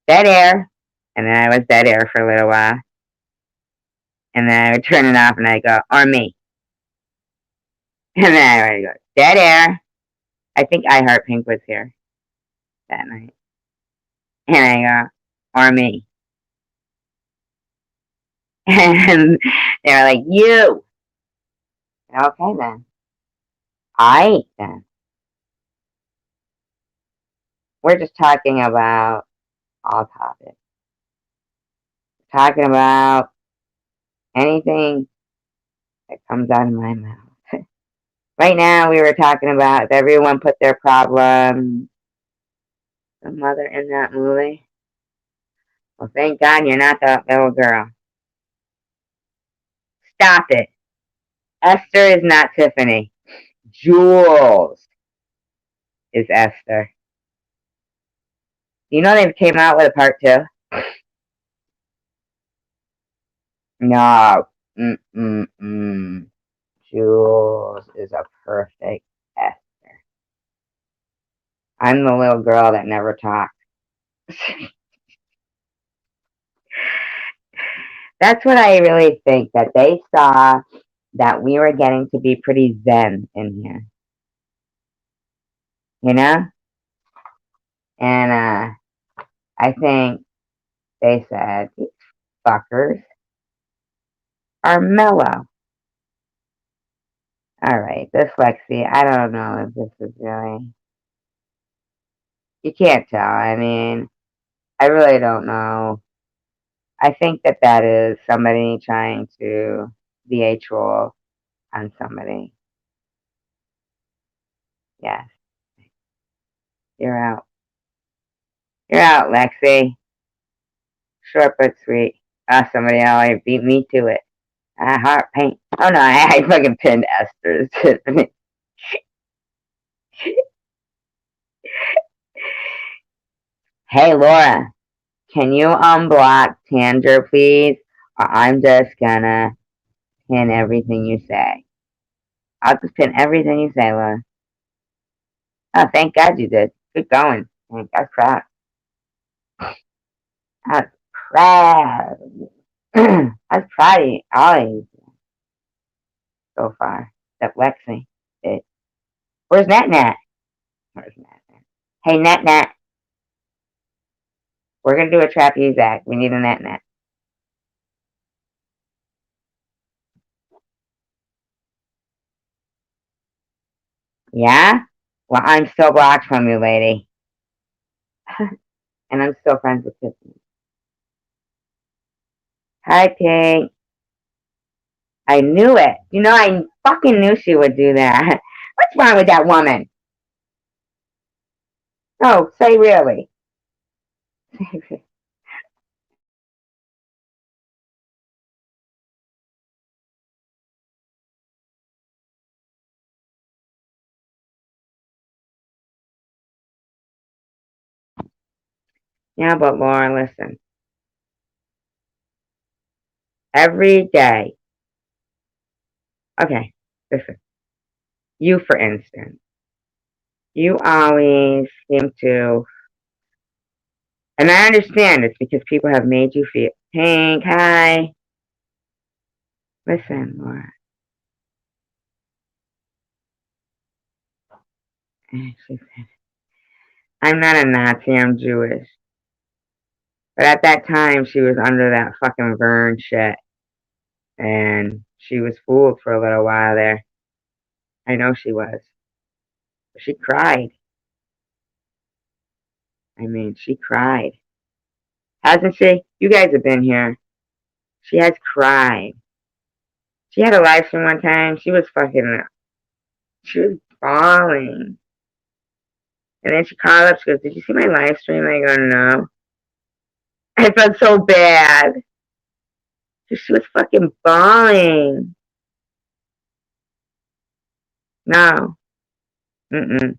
dead air. And then I was dead air for a little while. And then I would turn it off, and I go, or me. And then I would go, dead air. I think I Heart Pink was here that night. And I go, or me. And they were like, you. Okay, then. I then. We're just talking about all topics. Talking about anything that comes out of my mouth. Right now, we were talking about if everyone put their problem. The mother in that movie. Well, thank God you're not that little girl. Stop it. Esther is not Tiffany. Jules is Esther. You know they came out with a part 2? No. Jules is a perfect Esther. I'm the little girl that never talked. That's what I really think, that they saw that we were getting to be pretty zen in here, you know? And I think they said, these fuckers are mellow. Alright, this Lexi, I don't know if this is really... You can't tell. I mean, I really don't know. I think that that is somebody trying to be a troll on somebody. Yes, you're out. You're out, Lexi. Short but sweet. Ah, somebody always beat me to it. Heart paint. Oh no, I fucking pinned Esther's. Hey, Laura, can you unblock Tanger, please? Or I'm just gonna pin everything you say. I'll just pin everything you say, Laura. Oh, thank God you did. Good going. That's proud. I was proud. I was proud of you, all of you so far. Except Lexi. Where's Nat Nat? Where's Nat Nat? Hey, Nat Nat. We're going to do a trapeze act. We need a Nat Nat. Yeah? Well, I'm still blocked from you, lady. And I'm still friends with Tiffany. Hi, Pink. I knew it. You know, I fucking knew she would do that. What's wrong with that woman? Oh, say really. Yeah, but Laura, listen. Every day. Okay, listen. You, for instance. You always seem to, and I understand it's because people have made you feel, Pink, hi. Listen, Laura. She said, I'm not a Nazi, I'm Jewish. But at that time, she was under that fucking Vern shit. And she was fooled for a little while there. I know she was. But she cried. I mean, she cried. Hasn't she? You guys have been here. She has cried. She had a live stream one time. She was bawling. And then she called up. She goes, did you see my live stream? I go, no. I felt so bad. She was fucking bawling. No. Mm-mm.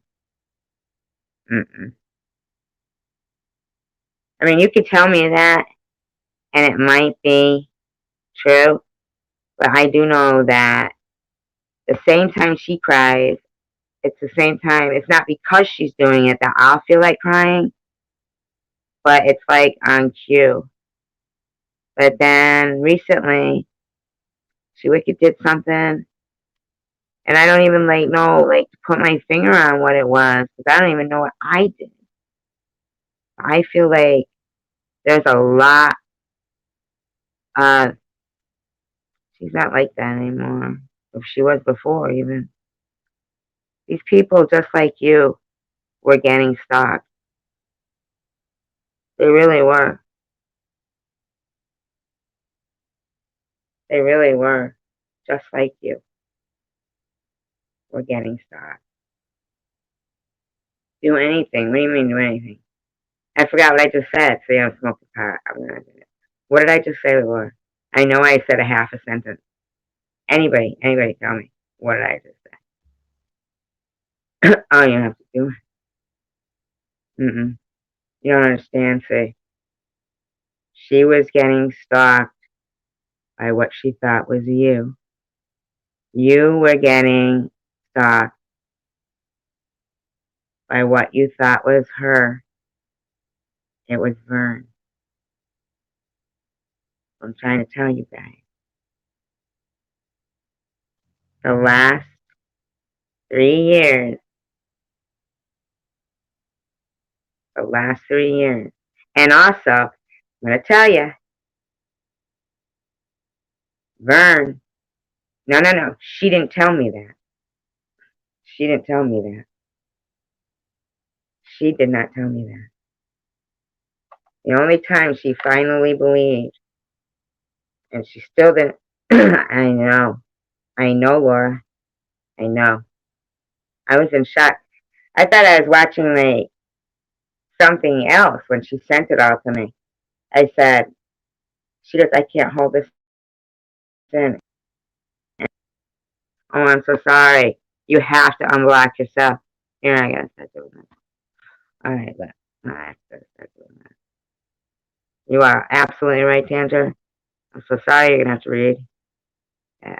Mm-mm. I mean, you could tell me that, and it might be true, but I do know that the same time she cries, it's the same time, it's not because she's doing it that I'll feel like crying, but it's like on cue. But then recently, she wicked did something, and I don't even put my finger on what it was, because I don't even know what I did. I feel like there's a lot of, she's not like that anymore. If she was before, even. These people, just like you, were getting stalked. They really were. They really were. Just like you were getting stalked. Do anything. What do you mean do anything? I forgot what I just said. So you don't smoke the pot. I'm gonna do it. What did I just say, Laura? I know I said a half a sentence. Anybody tell me. What did I just say? Oh, you have to do it. Mm-mm. You don't understand, see. She was getting stalked by what she thought was you. You were getting stalked by what you thought was her. It was Vern. I'm trying to tell you guys. The last 3 years. The last 3 years. And also, I'm going to tell you, Vern, no. She didn't tell me that. She didn't tell me that. She did not tell me that. The only time she finally believed, and she still didn't. I know, Laura. I know. I was in shock. I thought I was watching like something else when she sent it all to me. I said, she goes, I can't hold this in. Oh, I'm so sorry. You have to unblock yourself. Here, I gotta start doing that. All right, but I gotta start doing that. You are absolutely right, Tanger. I'm so sorry. You're gonna have to read. Yeah.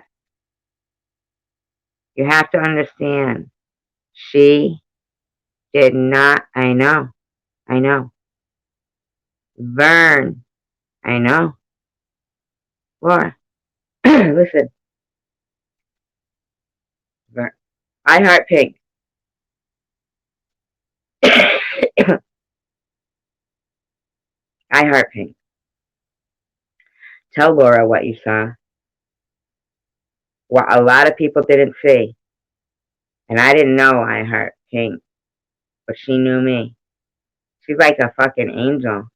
You have to understand. She did not. I know. I know. Vern. I know. Laura. Listen. Vern. I heart pink. I heart pink. Tell Laura what you saw. What a lot of people didn't see. And I didn't know I heart pink. But she knew me. She's like a fucking angel.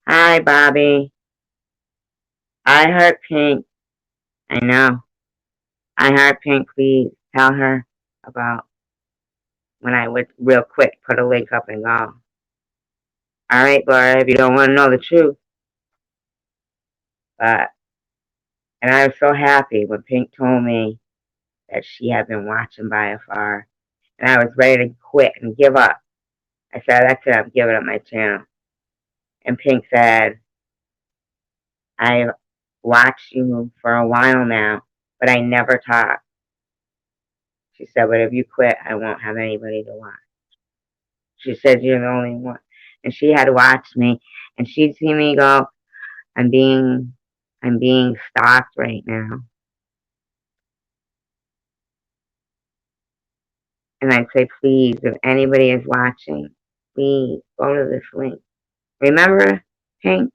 Hi, Bobby. I heart pink. I know. I heart pink. Please tell her about when I would real quick put a link up and go. Alright, Laura, if you don't want to know the truth. But, and I was so happy when Pink told me that she had been watching by afar. And I was ready to quit and give up. I said, that's it, I'm giving up my channel. And Pink said, I watched you for a while now, but I never talk. She said, but if you quit, I won't have anybody to watch. She said, you're the only one. And she had watched me, and she'd see me go, I'm being stalked right now. And I'd say, please, if anybody is watching, please go to this link. Remember, Pink?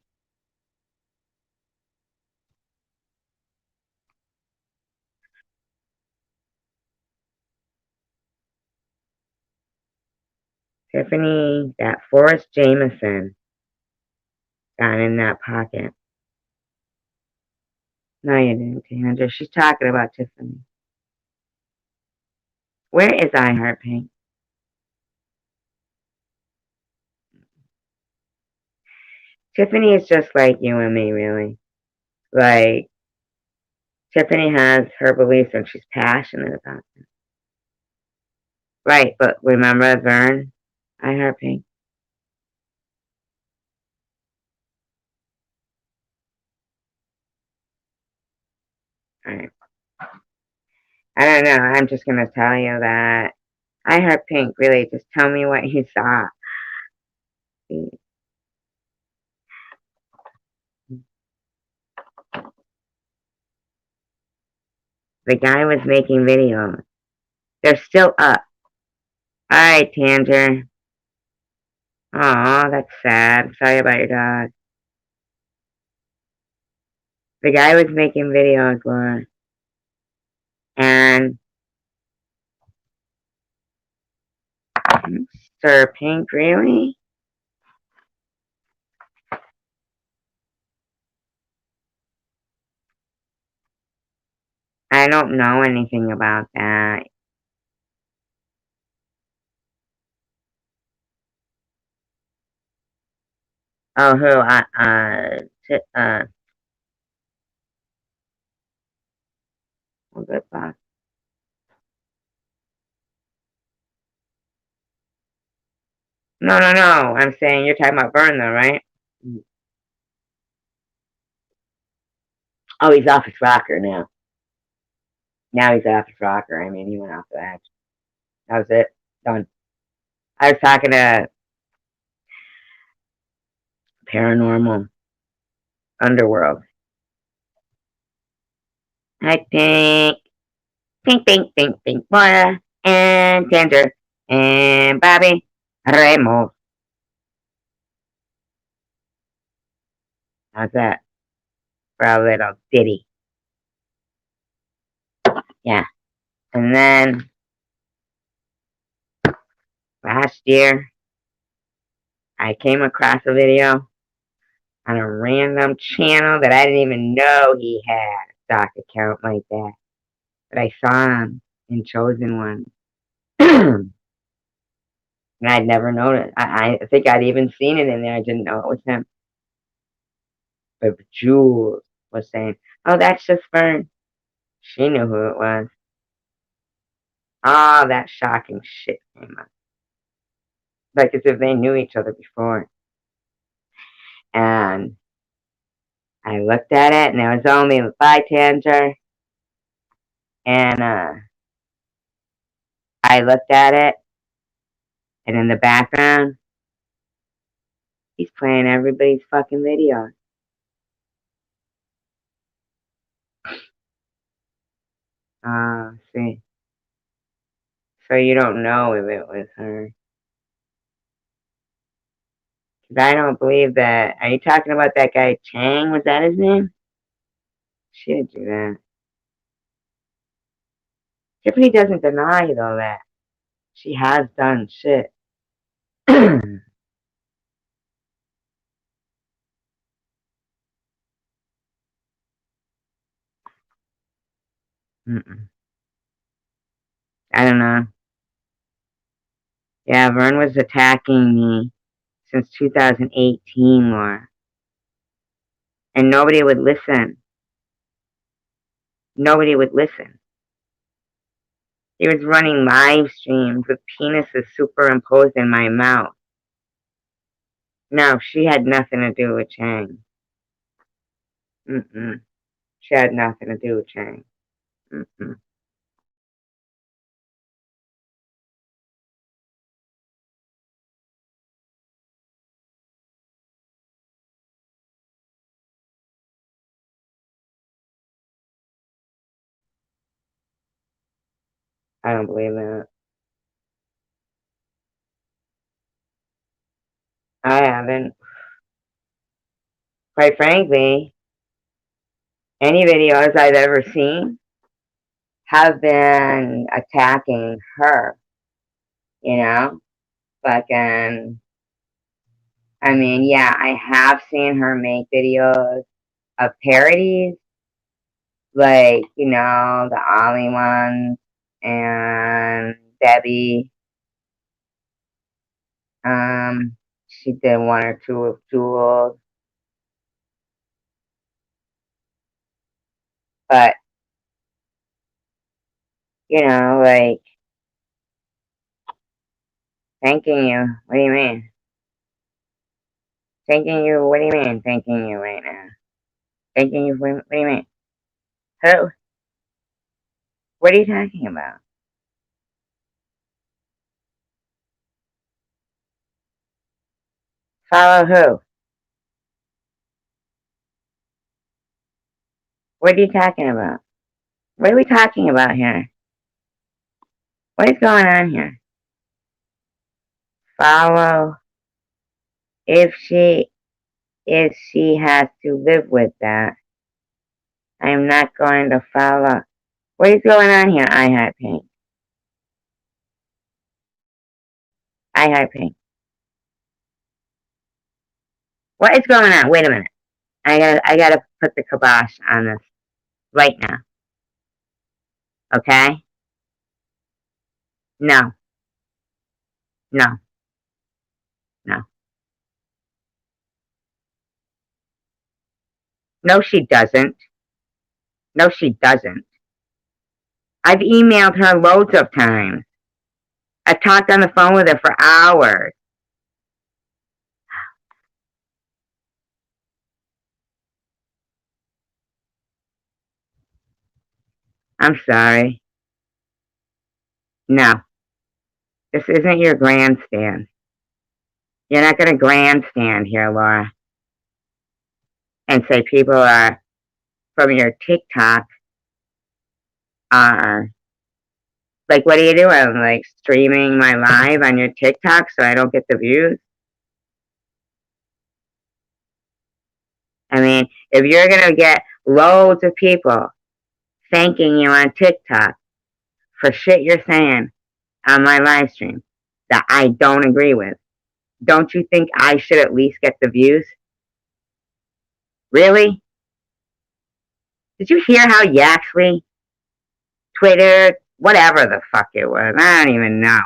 Tiffany, that Forrest Jameson got in that pocket. No, you didn't, Andrew. She's talking about Tiffany. Where is iHeart, Pink? Tiffany is just like you and me, really. Like, Tiffany has her beliefs and she's passionate about them. Right, but remember Vern? iHeart, Pink? Alright. I don't know. I'm just going to tell you that iHeart, Pink, really, just tell me what you saw. The guy was making videos. They're still up. Alright, Tanger. Aw, that's sad. Sorry about your dog. The guy was making videos, Laura. And Sir Pink, really? I don't know anything about that. Oh, who? What's it about? No. I'm saying you're talking about Vern, though, right? Oh, he's off his rocker now. Now he's off his rocker. I mean, he went off the edge. That was it. Done. I was talking to Paranormal Underworld. I think. Pink, pink, pink, pink, Laura, and Sandra, and Bobby Ramos. How's that for a little ditty? Yeah. And then last year, I came across a video on a random channel that I didn't even know he had a stock account like that. But I saw him in Chosen One. And I'd never noticed. I think I'd even seen it in there. I didn't know it was him. But Jules was saying, "Oh, that's just Fern." She knew who it was. All that shocking shit came up. Like as if they knew each other before. And I looked at it, and there was only a bystander. And I looked at it, and in the background, he's playing everybody's fucking video. See. So you don't know if it was her. Because I don't believe that. Are you talking about that guy Chang? Was that his name? She didn't do that. Tiffany doesn't deny, though, that she has done shit. Mm-mm. I don't know. Yeah, Vern was attacking me since 2018, Laura. And nobody would listen. Nobody would listen. He was running live streams with penises superimposed in my mouth. No, she had nothing to do with Chang. Mm-mm. She had nothing to do with Chang. Mm-mm. I don't believe that. I haven't. Quite frankly, any videos I've ever seen have been attacking her, you know? Fucking, I mean, yeah, I have seen her make videos of parodies, like, the Ollie ones and Debbie. She did one or two of Jules, but, like, thanking you. What do you mean? Thanking you? What do you mean, thanking you right now? Thanking you? What do you mean? Who? What are you talking about? Follow who? What are you talking about? What are we talking about here? What is going on here? Follow if she has to live with that. I am not going to follow. What is going on here? I Heart Pink. I Heart Pink. What is going on? Wait a minute. I gotta put the kibosh on this right now. Okay? No. No. No. No, she doesn't. No, she doesn't. I've emailed her loads of times. I've talked on the phone with her for hours. I'm sorry. No. This isn't your grandstand. You're not going to grandstand here, Laura, and say people are from your TikTok are Like, what do you do? I'm like streaming my live on your TikTok so I don't get the views. I mean, if you're going to get loads of people thanking you on TikTok for shit you're saying on my live stream that I don't agree with, don't you think I should at least get the views? Really? Did you hear how Yaxley, Twitter, whatever the fuck it was, I don't even know.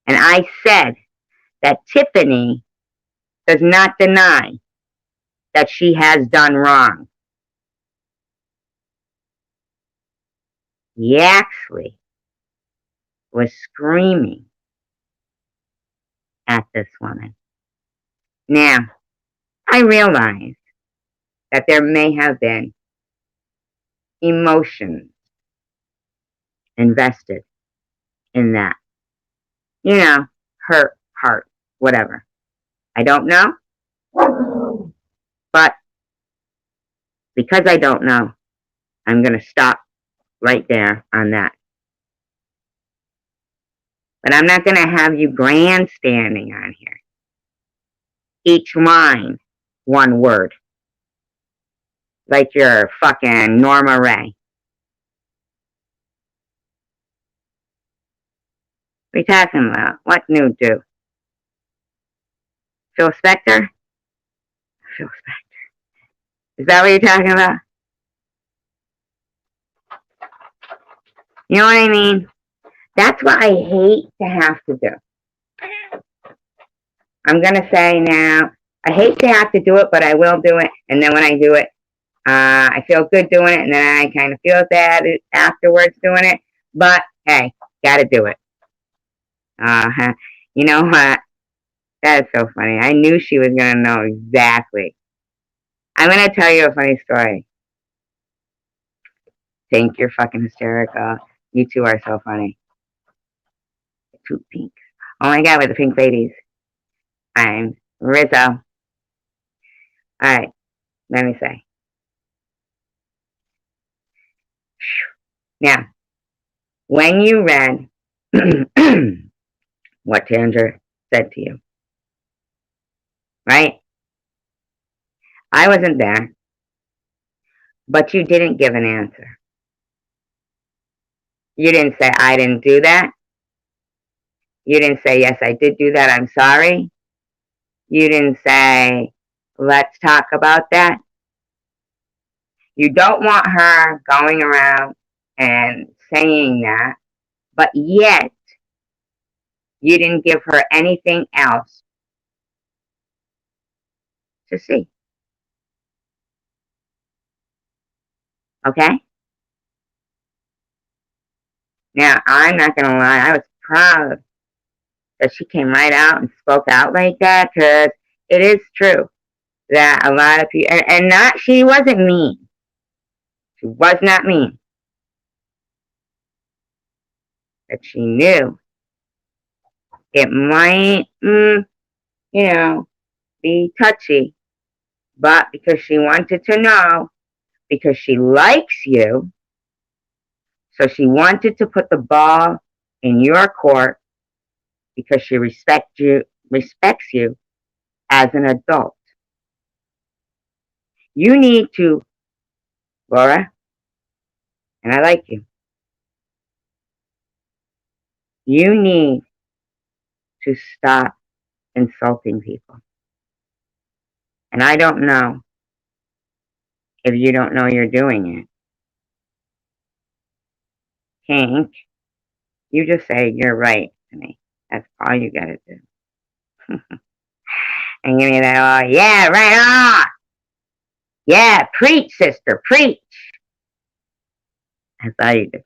And I said that Tiffany does not deny that she has done wrong. Yaxley was screaming at this woman. Now, I realize that there may have been emotions invested in that. You know, hurt, heart, whatever. I don't know. But because I don't know, I'm going to stop right there on that. But I'm not going to have you grandstanding on here. Each line, one word. Like you're fucking Norma Ray. What are you talking about? What new do? Phil Spector? Phil Spector. Is that what you're talking about? You know what I mean? That's what I hate to have to do. I'm going to say now, I hate to have to do it, but I will do it. And then when I do it, I feel good doing it, and then I kind of feel bad afterwards doing it. But, hey, got to do it. You know what? That is so funny. I knew she was going to know exactly. I'm going to tell you a funny story. Think you're fucking hysterical. You two are so funny. Two pink. Oh my God, we're the pink ladies. I'm Rizzo. Alright, let me say. Now, when you read what Tanger said to you, right? I wasn't there, but you didn't give an answer. You didn't say, I didn't do that. You didn't say, yes, I did do that, I'm sorry. You didn't say, let's talk about that. You don't want her going around and saying that, but yet you didn't give her anything else to see. Okay? Now, I'm not going to lie, I was proud that she came right out and spoke out like that, because it is true that a lot of people, and not, she wasn't mean. She was not mean. But she knew it might, be touchy, but because she wanted to know, because she likes you, so she wanted to put the ball in your court because she respects you as an adult. You need to, Laura, and I like you, you need to stop insulting people. And I don't know if you don't know you're doing it. Pink, you just say you're right to me. That's all you gotta do. And give me that, oh, yeah, right on. Yeah, preach, sister, preach. That's all you do.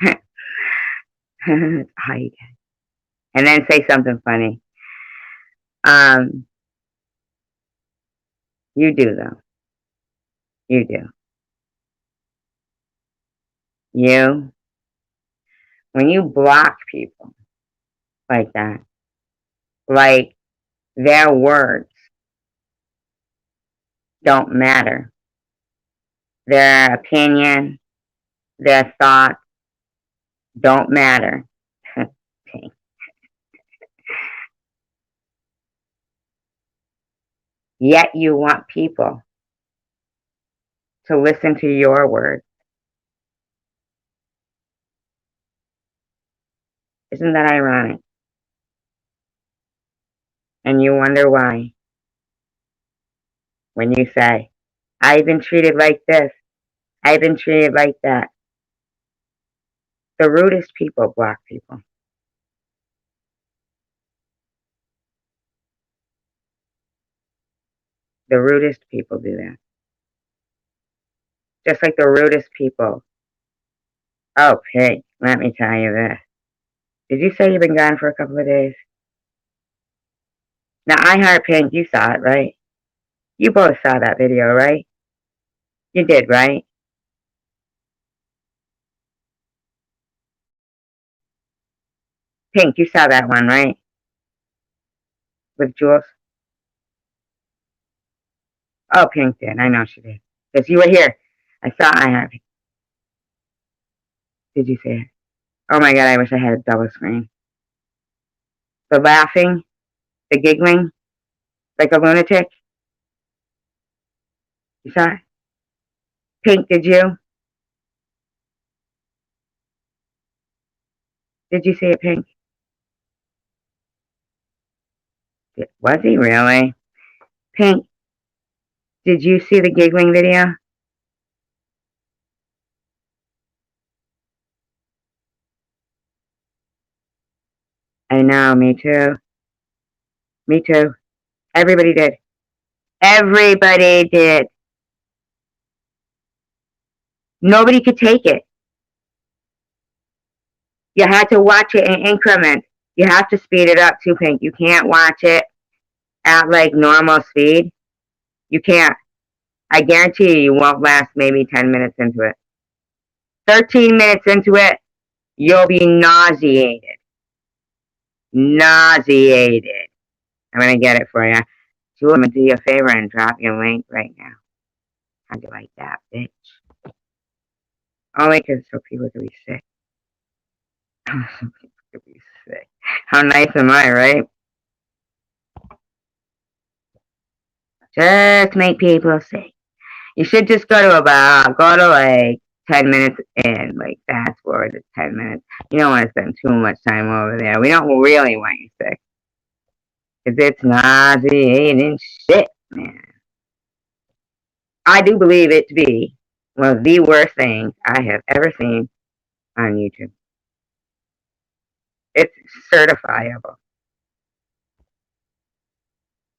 That's all you do. And then say something funny. You do, though. You do. You, when you block people like that, like their words don't matter, their opinion Their thoughts don't matter. Yet you want people to listen to your words. Isn't that ironic? And you wonder why when you say, I've been treated like this, I've been treated like that. The rudest people block people. The rudest people do that. Just like the rudest people. Oh, Pig, let me tell you this. Did you say you've been gone for a couple of days? Now, I heard Pink, you saw it, right? You both saw that video, right? You did, right? Pink, you saw that one, right? With Jules? Oh, Pink did. I know she did. Because you were here. I heard. Did you see it? Oh my god, I wish I had a double screen. The laughing, the giggling, like a lunatic. You saw it? Pink, did you? Did you see it, Pink? Was he really? Pink, did you see the giggling video? I know, me too. Me too. Everybody did. Everybody did. Nobody could take it. You had to watch it in increments. You have to speed it up too, Pink. You can't watch it at like normal speed. You can't. I guarantee you won't last maybe 10 minutes into it. 13 minutes into it, you'll be nauseated. Nauseated. I'm going to get it for you. So I'm going to do you a favor and drop your link right now. How'd you like that, bitch? Only because so people could be sick. People could be sick. How nice am I, right? Just make people sick. You should just go to like 10 minutes in, like fast forward to 10 minutes. You don't want to spend too much time over there. We don't really want you sick. Because it's nauseating shit, man. I do believe it to be one of the worst things I have ever seen on YouTube. It's certifiable.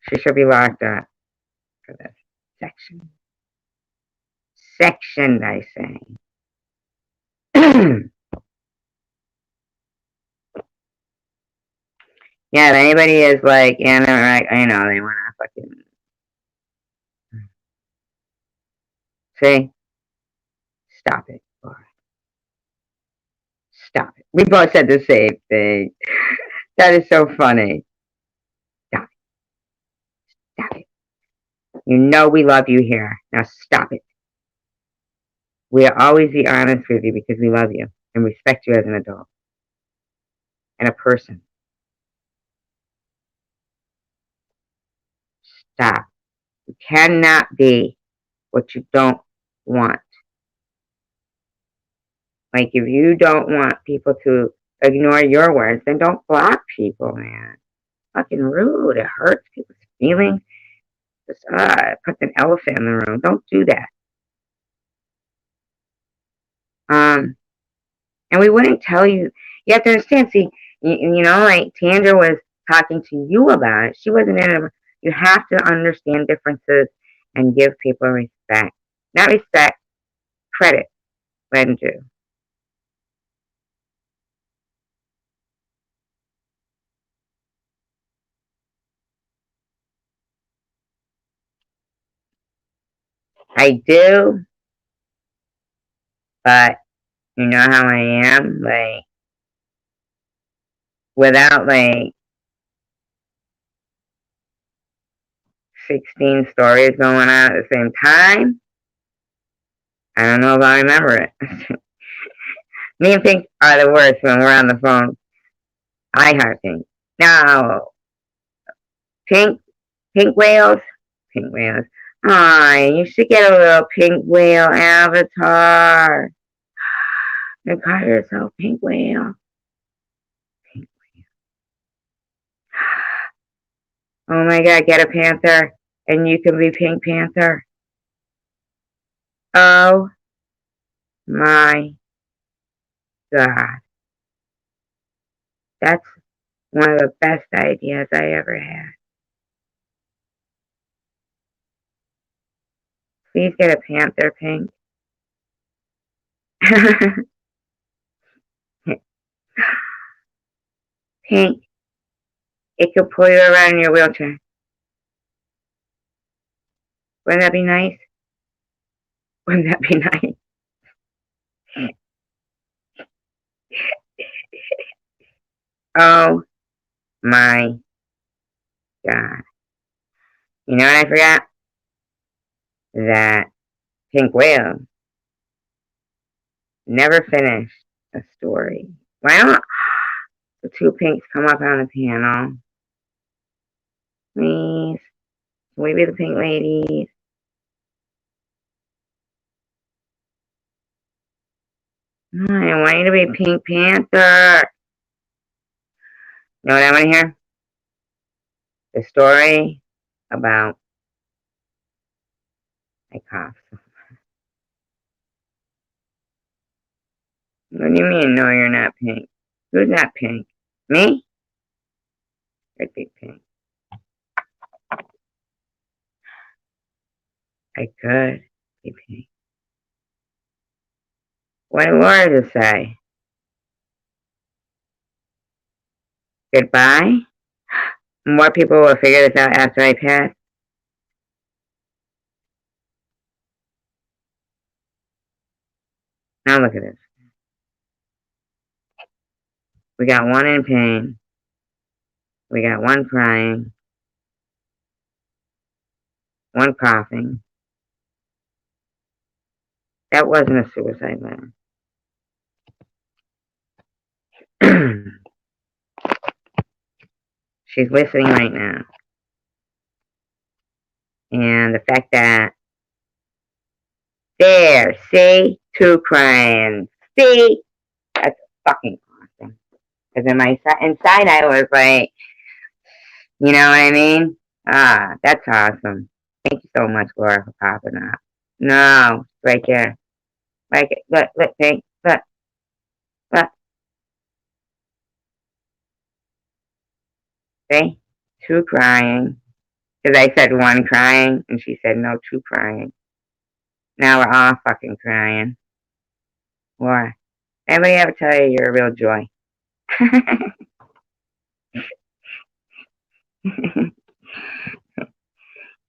She should be locked up for this section. Section, I say. Yeah, if anybody is like, I know they want to fucking see. Stop it, Laura. Stop it. We both said the same thing. That is so funny. Stop it. Stop it. You know we love you here. Now stop it. We'll always be honest with you because we love you and respect you as an adult and a person. Stop. You cannot be what you don't want. Like, if you don't want people to ignore your words, then don't block people, man. Fucking rude. It hurts people's feelings. Just, put an elephant in the room. Don't do that. And we wouldn't tell you. You have to understand, see, like Tandra was talking to you about it. She wasn't in it. You have to understand differences and give people respect. Not respect, credit when due. I do, but you know how I am? Like, without like 16 stories going on at the same time, I don't know if I remember it. Me and Pink are the worst when we're on the phone. I heart Pink. No. Pink whales? Pink whales. Aw, you should get a little pink whale avatar. And call yourself Pink Whale. Pink Whale. Oh my god, get a panther. And you can be Pink Panther. Oh my god. That's one of the best ideas I ever had. Please get a panther, Pink. Pink, it could pull you around in your wheelchair. Wouldn't that be nice? Wouldn't that be nice? Oh my god. You know what I forgot? That Pink Whale never finished a story. Why don't the two pinks come up on the panel? Please. Can we be the pink ladies? I want you to be Pink Panther. You know what I want to hear? The story about I cough. What do you mean, no, you're not pink? Who's not pink? Me? I'd be pink. I could be pink. What did Laura just say? Goodbye? More people will figure this out after I pass. Now look at this. We got one in pain. We got one crying. One coughing. That wasn't a suicide letter. She's listening right now. And the fact that there, see, two crying, see, that's fucking awesome. Because in my inside, I was like, you know what I mean? Ah, that's awesome. Thank you so much, Laura, for popping up. No, right there. Like, look, Pink, look, see, two crying. Because I said one crying, and she said no, two crying. Now we're all fucking crying. Laura, anybody ever tell you you're a real joy?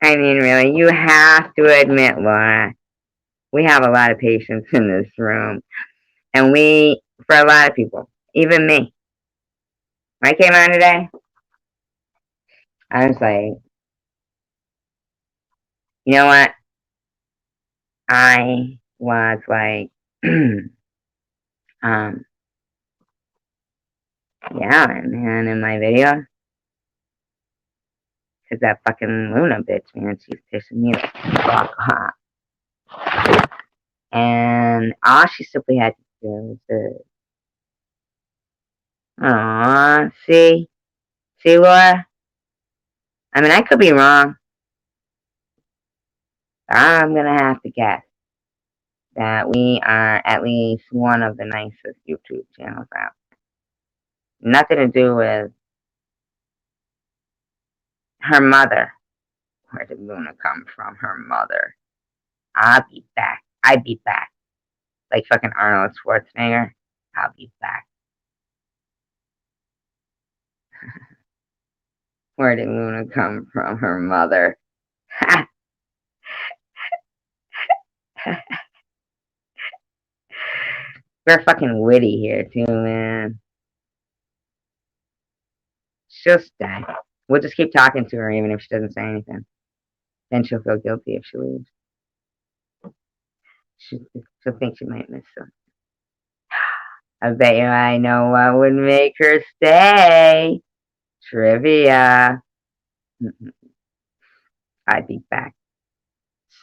I mean, really, you have to admit, Laura, we have a lot of patience in this room. And for a lot of people, even me, when I came on today, I was like, you know what? I was like, yeah, man, in my video, because that fucking Luna bitch, man, she's pissing me the fuck off. And all she simply had to do was see, Laura? I mean, I could be wrong. I'm gonna have to guess that we are at least one of the nicest YouTube channels out. Nothing to do with her mother. Where did Luna come from? Her mother. I'll be back. I'd be back. Like fucking Arnold Schwarzenegger. I'll be back. Where did Luna come from? Her mother. We're fucking witty here too, man. She'll stay. We'll just keep talking to her even if she doesn't say anything. Then she'll feel guilty if she leaves. She'll think she might miss something. I bet you I know what would make her stay. Trivia. I'd be back.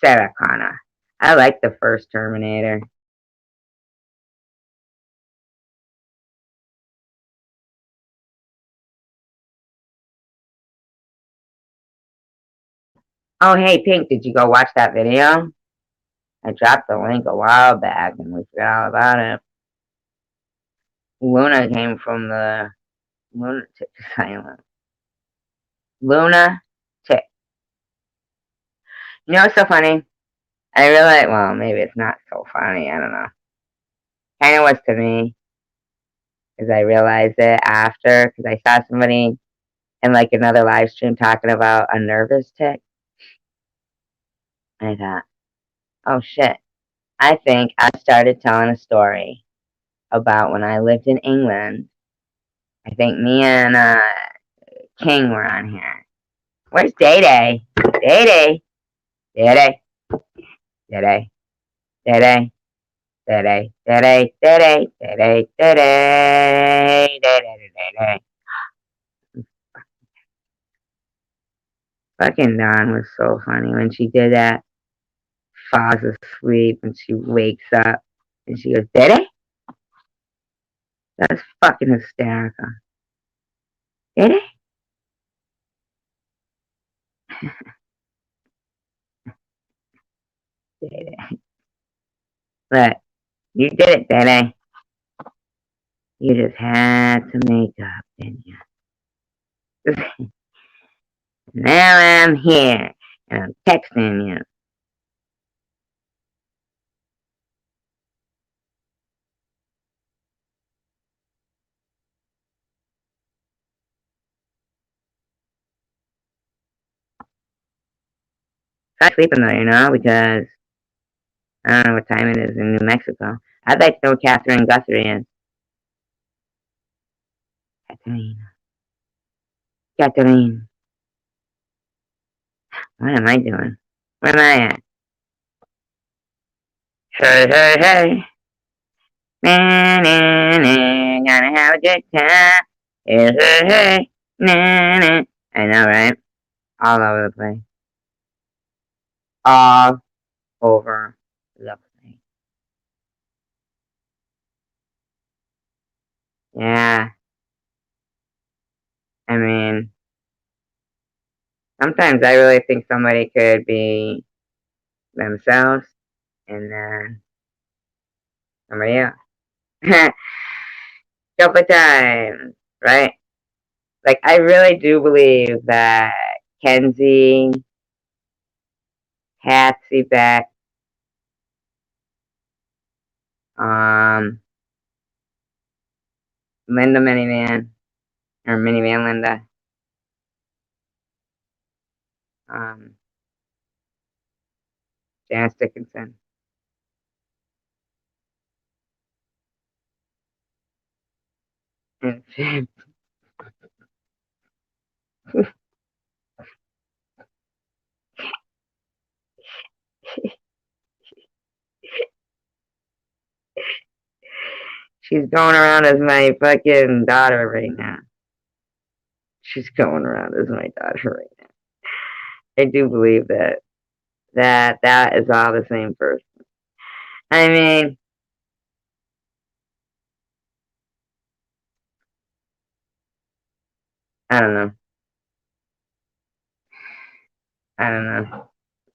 Sarah Connor. I like the first Terminator. Oh, hey, Pink, did you go watch that video? I dropped the link a while back and we forgot all about it. Luna came from the lunatic asylum. Luna Tick. You know what's so funny? I realize, well, maybe it's not so funny. I don't know. Kind of was to me, because I realized it after, because I saw somebody in like another live stream talking about a nervous tick. And I thought, oh shit. I think I started telling a story about when I lived in England. I think me and King were on here. Where's Day Day? Day Day. Day Day. Day Day. Day Day. Day Day. Day Day. Day Day. Day Day. Day Day. Day Day. Fucking Dawn was so funny when she did that. Falls asleep and she wakes up and she goes, Day Day? That's fucking hysterical. Day Day? Day Day. Look, you did it, Day Day. You just had to make up, didn't you? Now I'm here and I'm texting you. Try sleeping though, because I don't know what time it is in New Mexico. I'd like to know what Catherine Guthrie is. Catherine. Catherine. What am I doing? Where am I at? Hey, hey, hey. Nah, nah, nah. Gonna have a good time. Hey, hey, hey. Nah, nah. I know, right? All over the place. All over the place. Yeah. I mean, sometimes I really think somebody could be themselves and then somebody else. Couple times, right? Like, I really do believe that Kenzie, Patsy Beck, um, Linda Minivan, or Minivan Linda, um, Janice Dickinson, and she's going around as my fucking daughter right now. She's going around as my daughter right now. I do believe that is all the same person. I mean, I don't know. I don't know.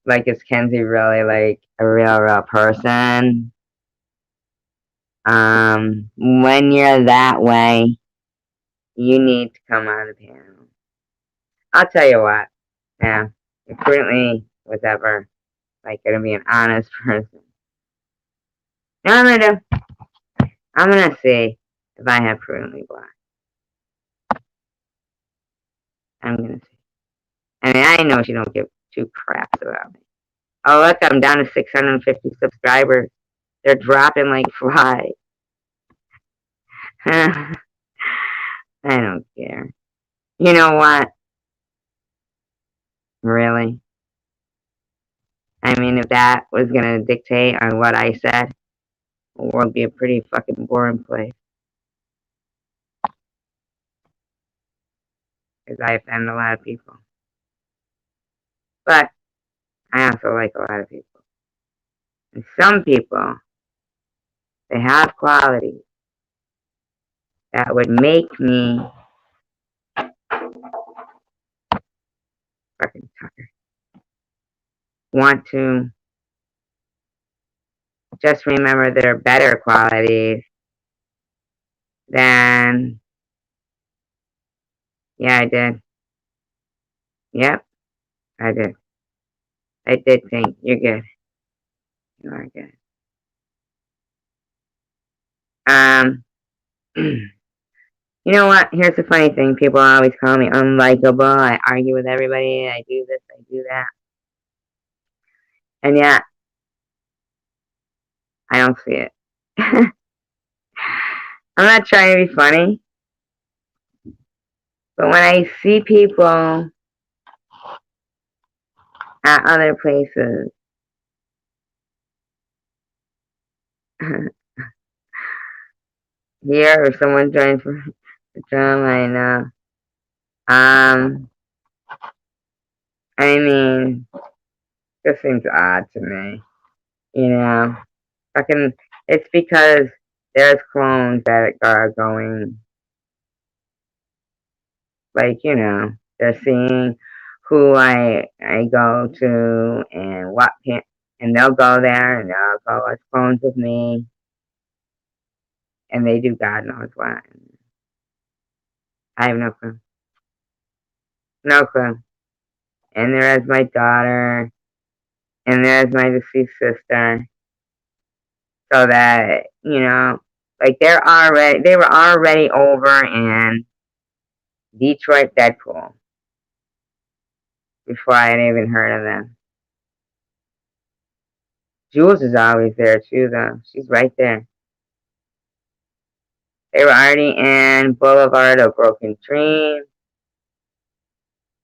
Like, is Kenzie really like a real person? When you're that way, you need to come on the panel. I'll tell you what. Yeah, if currently was ever like gonna be an honest person. Now I'm gonna do. I'm gonna see if I have prudently black. I'm gonna see. I mean, I know she don't give two craps about me. Oh look, I'm down to 650 subscribers. They're dropping like flies. I don't care. You know what? Really? I mean, if that was gonna dictate on what I said, the world would be a pretty fucking boring place. because I offend a lot of people. But I also like a lot of people. And some people, they have qualities that would make me fucking Tucker want to just remember their better qualities than, yeah, I did. Yep, I did. I did think, you're good. You are good. You know what? Here's the funny thing. People always call me unlikable. I argue with everybody. I do this, I do that. And yeah, I don't see it. I'm not trying to be funny, but when I see people at other places, here or someone joins for the drama, I know. I mean, this seems odd to me. You know, fucking, it's because there's clones that are going, like, you know, they're seeing who I go to and what can, and they'll go there and they'll go as clones with me, and they do God knows what. I have no clue, no clue. And there's my daughter, and there's my deceased sister, so that you know, like they were already over in Detroit Deadpool before I had even heard of them. Jules is always there too, though. She's right there. They were already in Boulevard of Broken Dreams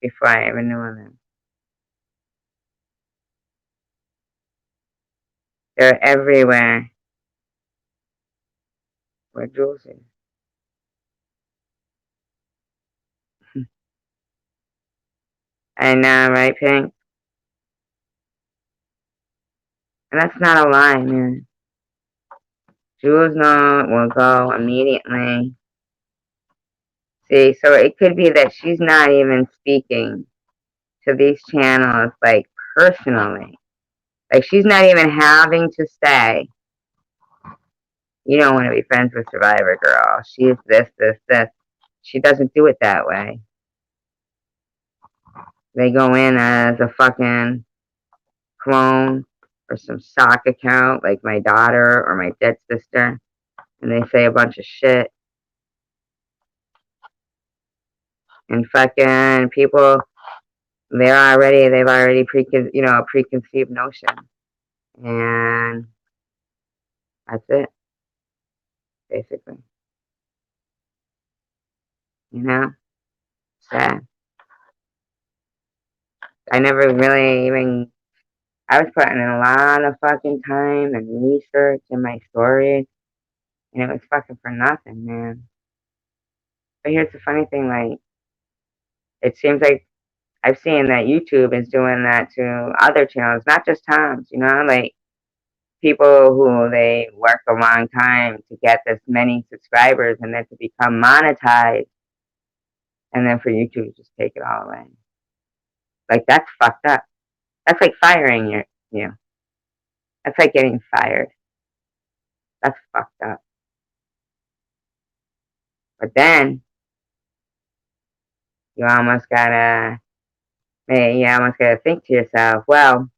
before I ever knew of them. They're everywhere. Where Jules is. I know, right, Pink? And that's not a lie, man. Jules will go immediately. See, so it could be that she's not even speaking to these channels, like, personally. Like, she's not even having to say, you don't want to be friends with Survivor Girl. She's this, this, this. She doesn't do it that way. They go in as a fucking clone or some sock account, like my daughter or my dead sister, and they say a bunch of shit. And fucking people, they've already a preconceived notion. And that's it, basically. You know? Sad. I never really even, I was putting in a lot of fucking time and research in my stories, and it was fucking for nothing, man. But here's the funny thing, like, it seems like I've seen that YouTube is doing that to other channels, not just Tom's, you know, like people who they work a long time to get this many subscribers and then to become monetized, and then for YouTube to just take it all away. Like, that's fucked up. That's like firing you. That's like getting fired. That's fucked up. But then you almost gotta think to yourself, well,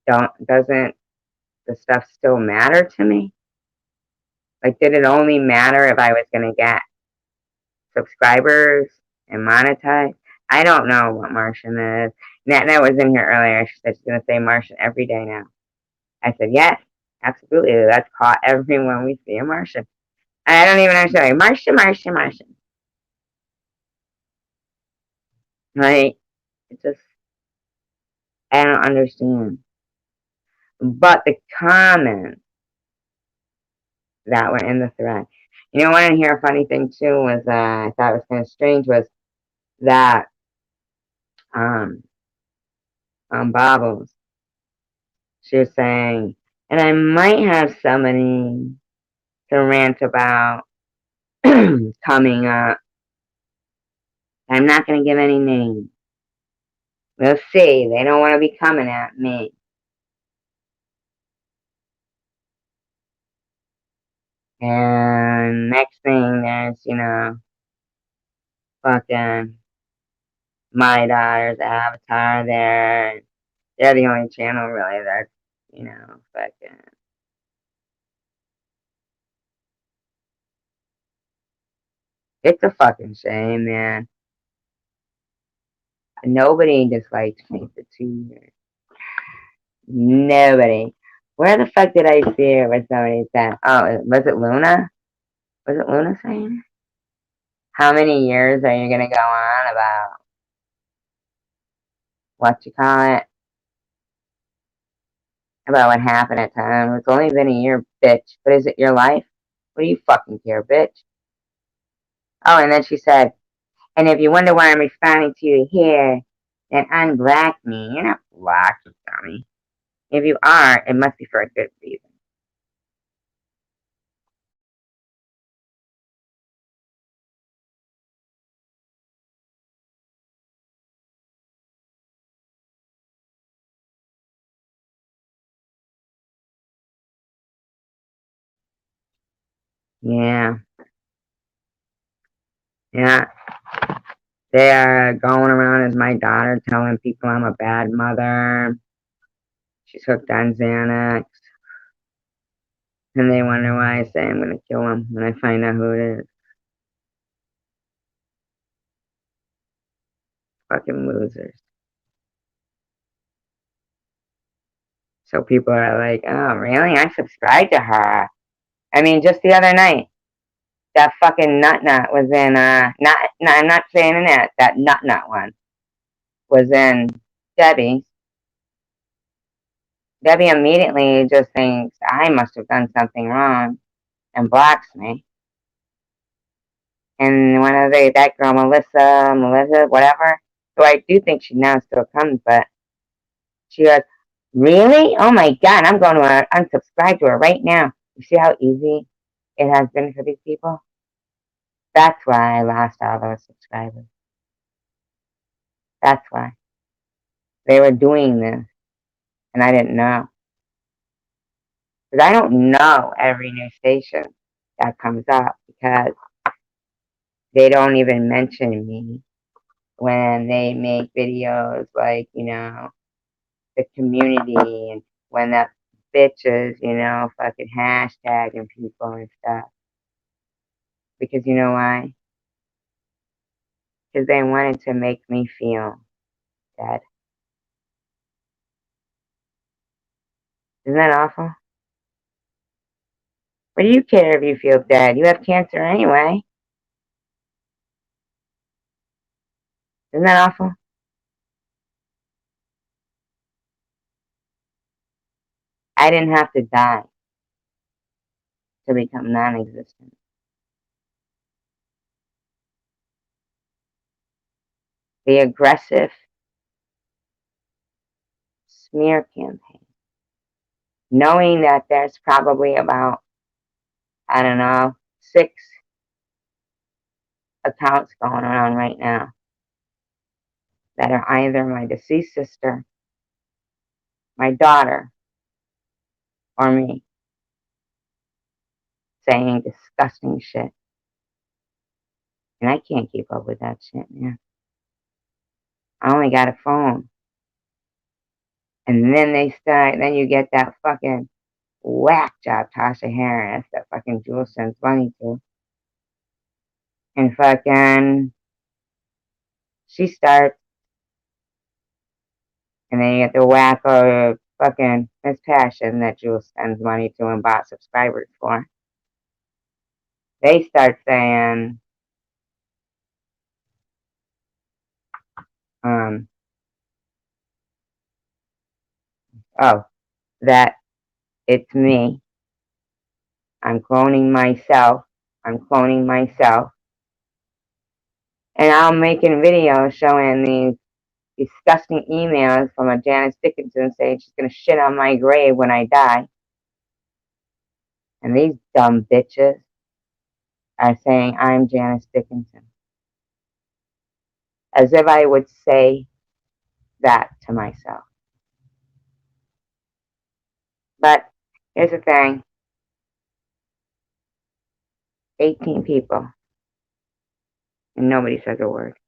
doesn't the stuff still matter to me? Like, did it only matter if I was gonna get subscribers and monetize? I don't know what Martian is. Nat was in here earlier. She said she's gonna say Martian every day now. I said yes, absolutely. Let's call everyone we see a Martian. I don't even understand. Like, Martian, Martian, Martian. Like, it just, I don't understand. But the comments that were in the thread, You know, I want to hear a funny thing too was I thought was kind of strange was that um Bobbles, she was saying, and I might have somebody to rant about coming up. I'm not going to give any names. We'll see. They don't want to be coming at me. And next thing, there's, fucking my daughter's avatar there. They're the only channel really that's, fucking. It's a fucking shame, man. Nobody dislikes me for 2 years. Nobody. Where the fuck did I see it where somebody said, oh, was it Luna? Was it Luna saying? How many years are you gonna go on about what you call it? About what happened at time? It's only been a year, bitch. But is it your life? What do you fucking care, bitch? Oh, and then she said, and if you wonder why I'm responding to you here, then unblock me. You're not blocked, you dummy. If you are, it must be for a good reason. Yeah. Yeah. They are going around as my daughter telling people I'm a bad mother. She's hooked on Xanax. And they wonder why I say I'm going to kill him when I find out who it is. Fucking losers. So people are like, oh, really? I subscribed to her. I mean, just the other night, that fucking nut was in, I'm not saying that nut one was in Debbie. Debbie immediately just thinks I must have done something wrong and blocks me. And one of that girl, Melissa, whatever. So I do think she now still comes, but she goes, really? Oh my God, I'm going to unsubscribe to her right now. You see how easy it has been for these people? That's why I lost all those subscribers. That's why. They were doing this, and I didn't know. Because I don't know every new station that comes up because they don't even mention me when they make videos like, the community and when that bitches, fucking hashtagging people and stuff. Because you know why? Because they wanted to make me feel dead. Isn't that awful? What do you care if you feel dead? You have cancer anyway. Isn't that awful? I didn't have to die to become non-existent. The aggressive smear campaign, knowing that there's probably about, I don't know, 6 accounts going on right now that are either my deceased sister, my daughter, or me saying disgusting shit. And I can't keep up with that shit, man. I only got a phone. And then then you get that fucking whack job, Tasha Harris, that fucking Jewel sends money to. And fucking, she starts, and then you get the whack of fucking Miss Passion that Jewel sends money to and bought subscribers for. They start saying, oh, that it's me. I'm cloning myself I'm cloning myself. And I'm making videos showing these disgusting emails from a Janice Dickinson saying she's going to shit on my grave when I die. And these dumb bitches are saying I'm Janice Dickinson. As if I would say that to myself. But here's the thing. 18 people. And nobody says a word.